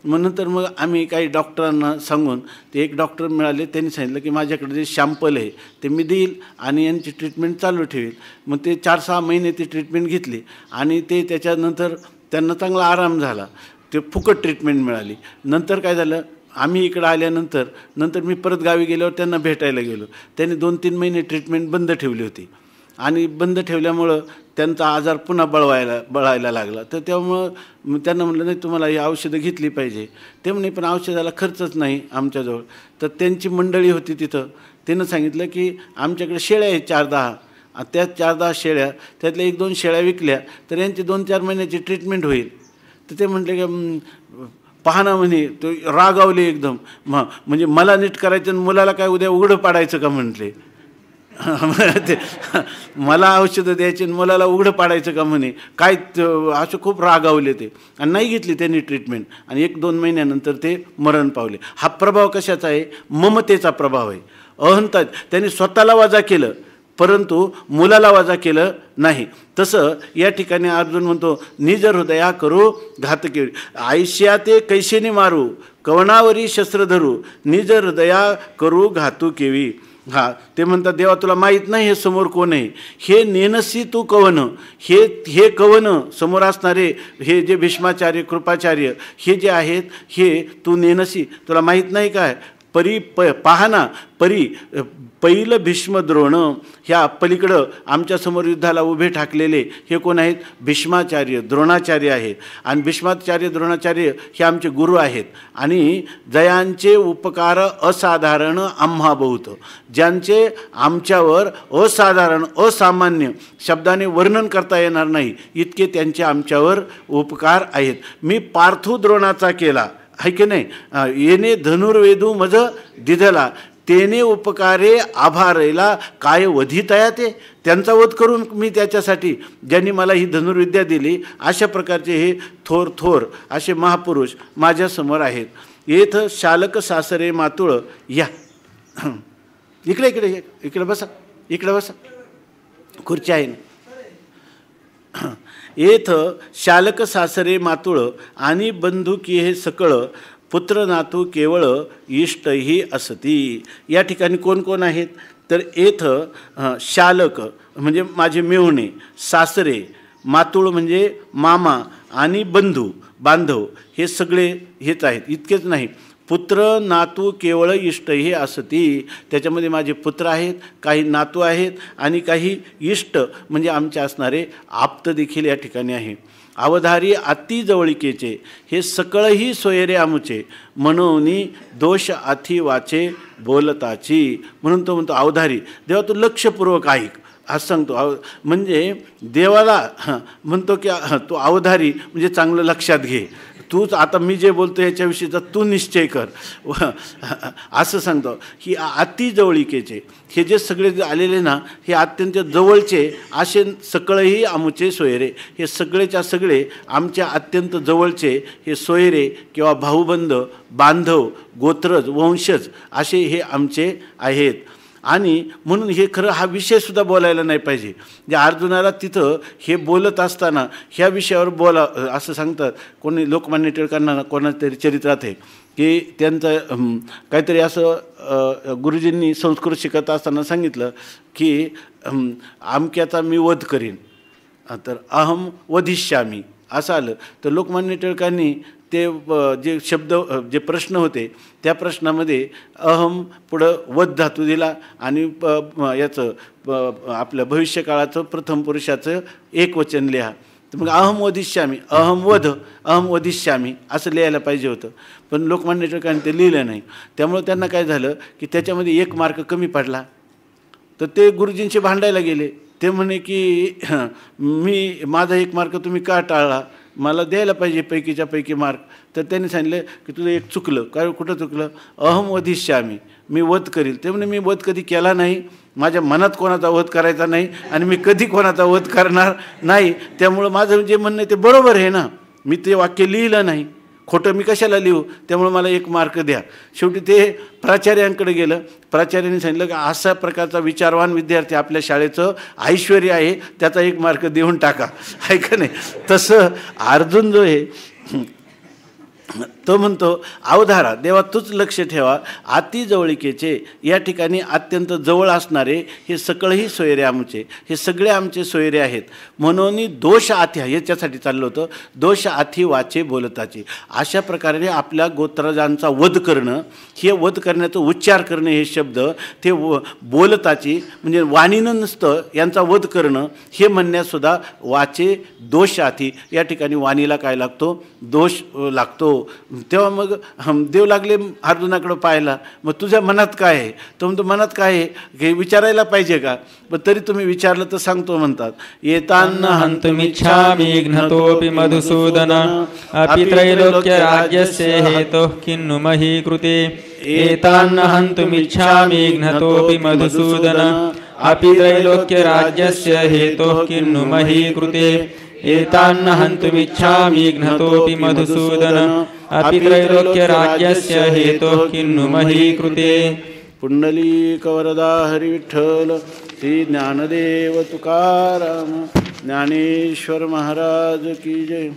B: मग नंतर मग आम्ही काही डॉक्टरांना सांगून ते एक डॉक्टर मिळाले, त्यांनी सांगितलं की माझ्याकडे जे शॅम्पल आहे ते मी देईल आणि यांची ट्रीटमेंट चालू ठेवेल. मग ते 4-6 महिने ती ट्रीटमेंट घेतली आणि ते त्याच्यानंतर त्यांना चांगला आराम झाला. ते फुकट ट्रीटमेंट मिळाली. नंतर काय झालं, आम्ही इकडं आल्यानंतर मी परत गावी गेल्यावर त्यांना भेटायला गेलो. त्यांनी 2-3 महिने ट्रीटमेंट बंद ठेवली होती आणि बंद ठेवल्यामुळं त्यांचा आजार पुन्हा बळायला लागला. तर त्यामुळं त्यांना म्हटलं नाही तुम्हाला ही औषधं घेतली पाहिजे. ते म्हणे पण औषधाला खर्चच नाही आमच्याजवळ. तर त्यांची मंडळी होती तिथं, त्यानं सांगितलं की आमच्याकडे शेळ्या आहेत 4-10, त्या 4-10 शेळ्या, त्यातल्या 1-2 शेळ्या विकल्या तर यांची 2-4 महिन्याची ट्रीटमेंट होईल. तर ते म्हटले की पाहणा म्हणे, तो रागावले एकदम. म्हणजे मला नीट करायचं आणि मुलाला काय उद्या उघडं पाडायचं का म्हटले. ते मला औषधं द्यायची आणि मुलाला उघडं पाडायचं का म्हणे, काय असं खूप रागावले ते. आणि नाही घेतली त्यांनी ट्रीटमेंट आणि 1-2 महिन्यानंतर ते मरण पावले. हा प्रभाव कशाचा आहे, ममतेचा प्रभाव आहे. अहंता, त्यांनी स्वतःला वजा केलं परंतु मुलाला वजा केलं नाही. तसं या ठिकाणी अर्जुन म्हणतो निज हृदया करू घातके, आयष्या ते कैसेने मारू कवनावरी शस्त्र धरू, निज हृदया करू घातू केवी. ते म्हणतात देवा तुला माहीत नाही हे समोर कोण आहे, हे नेनसी तू कवन, हे कवन समोर असणारे हे जे भीष्माचार्य कृपाचार्य हे जे आहेत हे तू नेनसी, तुला माहीत नाही काय. पाहना पहिलं भीष्म द्रोण, ह्या पलीकडं आमच्यासमोर युद्धाला उभे ठाकलेले हे कोण आहेत, भीष्माचार्य द्रोणाचार्य आहेत. आणि भीष्माचार्य द्रोणाचार्य हे आमचे गुरु आहेत. आणि जयांचे उपकार असाधारण आम्हा बहुत, ज्यांचे आमच्यावर असाधारण असामान्य शब्दाने वर्णन करता येणार नाही इतके त्यांचे आमच्यावर उपकार आहेत. मी पार्थू द्रोणाचा केला आहे की नाही, येणे धनुर्वेदू मज दिधला, तेने उपकारे आभारेला काय वधितया ते, त्यांचा वध करून मी त्याच्यासाठी ज्यांनी मला ही धनुर्विद्या दिली, अशा प्रकारचे हे थोर असे महापुरुष माझ्यासमोर आहेत. येथ शालक सासरे मातुळ या इकडे बसा खुर्ची आहे ना. येथ शालक सासरे मातुळ आणि बंधुकी हे सकळ, पुत्र नातू केवळ इष्टही असती. या ठिकाणी कोण कोण आहेत तर येथ शालक म्हणजे माझे मेहुणे, सासरे, मातुळ म्हणजे मामा आणि बांधव हे सगळे हेच आहेत. इतकेच नाही, पुत्र नातू केवळ इष्ट हे असती, त्याच्यामध्ये माझे पुत्र आहेत, काही नातू आहेत आणि काही इष्ट म्हणजे आमचे असणारे आप्त देखील या ठिकाणी आहे. अवधारी अति जवळिकेचे हे सकळही सोयरे आमुचे, मनोनी दोष अति वाचे बोलताची. म्हणून तो म्हणतो अवधारी, देवा तू लक्षपूर्वक ऐक असं सांगतो. म्हणजे देवाला म्हणतो की तू अवधारी म्हणजे चांगलं लक्षात घे, तूच आता मी जे बोलतो याच्याविषयीचा तू निश्चय कर असं सांगतो. की अति जवळिकेचे हे जे सगळे आलेले ना हे अत्यंत जवळचे असे सकळही आमुचे सोयरे, हे सगळेच्या सगळे आमच्या अत्यंत जवळचे हे सोयरे किंवा भाऊबंद बांधव गोत्रज वंशज असे हे आमचे आहेत. आणि म्हणून हे खरं हा विषयसुद्धा बोलायला नाही पाहिजे. जे अर्जुनाला तिथं हे बोलत असताना ह्या विषयावर बोला असं सांगतात. कोणी लोकमान्य टिळकांना कोणाचं तरी चरित्रात आहे की त्यांचं काहीतरी असं गुरुजींनी संस्कृत शिकत असताना सांगितलं की आमक्याचा मी वध करीन, तर अहम वधिष्यामी असं आलं. तर लोकमान्य टिळकांनी ते जे शब्द जे प्रश्न होते त्या प्रश्नामध्ये अहम पुढं वध धातू दिला आणि याचं आपल्या भविष्यकाळाचं प्रथम पुरुषाचं एकवचन लिहा. तर मग अहम वधिष्यामी, अहम वधिष्यामी असं लिहायला पाहिजे होतं, पण लोकमान्य टिळकांनी ते लिहिलं नाही. त्यामुळे त्यांना काय झालं की त्याच्यामध्ये 1 मार्क कमी पडला. तर ते गुरुजींशी भांडायला गेले. ते म्हणे की माझा 1 मार्क तुम्ही का टाळला. मला द्यायला पाहिजे पैकीच्या पैकी मार्क. तर त्यांनी सांगितलं की तुझं एक चुकलं. काय कुठं चुकलं? अहम वधिष्यामी, मी वध करील. ते म्हणे मी वध कधी केला नाही, माझ्या मनात कोणाचा वध करायचा नाही आणि मी कधी कोणाचा वध करणार नाही. त्यामुळं माझं जे म्हणणं आहे ते बरोबर आहे ना, मी ते वाक्य लिहिलं नाही, खोटं मी कशाला लिहू, त्यामुळे मला 1 मार्क द्या. शेवटी ते प्राचार्यांकडे गेलं. प्राचार्यांनी सांगितलं की अशा प्रकारचा विचारवान विद्यार्थी आपल्या शाळेचं ऐश्वर्य आहे, त्याचा 1 मार्क देऊन टाका. आहे का नाही? तसं अर्जुन जो आहे तो म्हणतो अवधारा देवा तूच लक्ष ठेवा, अति जवळिकेचे या ठिकाणी अत्यंत जवळ असणारे हे सकळही सोयरे आमचे, हे सगळे आमचे सोयरे आहेत. म्हणून दोष आथ्या याच्यासाठी चाललं होतं, दोष आथी वाचे बोलताचे. अशा प्रकारे आपल्या गोत्रजांचा वध करणं, हे वध करण्याचं उच्चार करणं, हे शब्द ते बोलताची म्हणजे वाणीनं नसतं यांचा वध करणं, हे म्हणण्यासुद्धा वाचे दोष आथी या ठिकाणी वाणीला काय लागतो? दोष लागतो. तेव्हा मग देव लागले अर्जुनाकडं पाहायला, मग तुझ्या मनात काय आहे? तो म्हणतो मनात काय आहे हे विचारायला पाहिजे का? पण तरी तुम्ही विचारलं तर सांगतो म्हणतात. येतान्न
A: हन्तुमिच्छामि घ्नतोऽपि मधुसूदन अपि त्रैलोक्य राज्यस्य हेतुः किन्नु मही कृते. एतान्न हन्तुमिच्छामि घ्नतोऽपि मधुसूदन अपि त्रैलोक्य राज्यस्य हेतुः किन्नु मही कृते. एतान्न हन्तुमिच्छामि घ्नतोऽपि मधुसूदन अपि त्रैलोक्य राज्यस्य हेतुः किन्नु मही कृते.
B: पुंडलीक वरदा हरी विठ्ठल श्री ज्ञानदेव तुकाराम ज्ञानेश्वर महाराज की जय.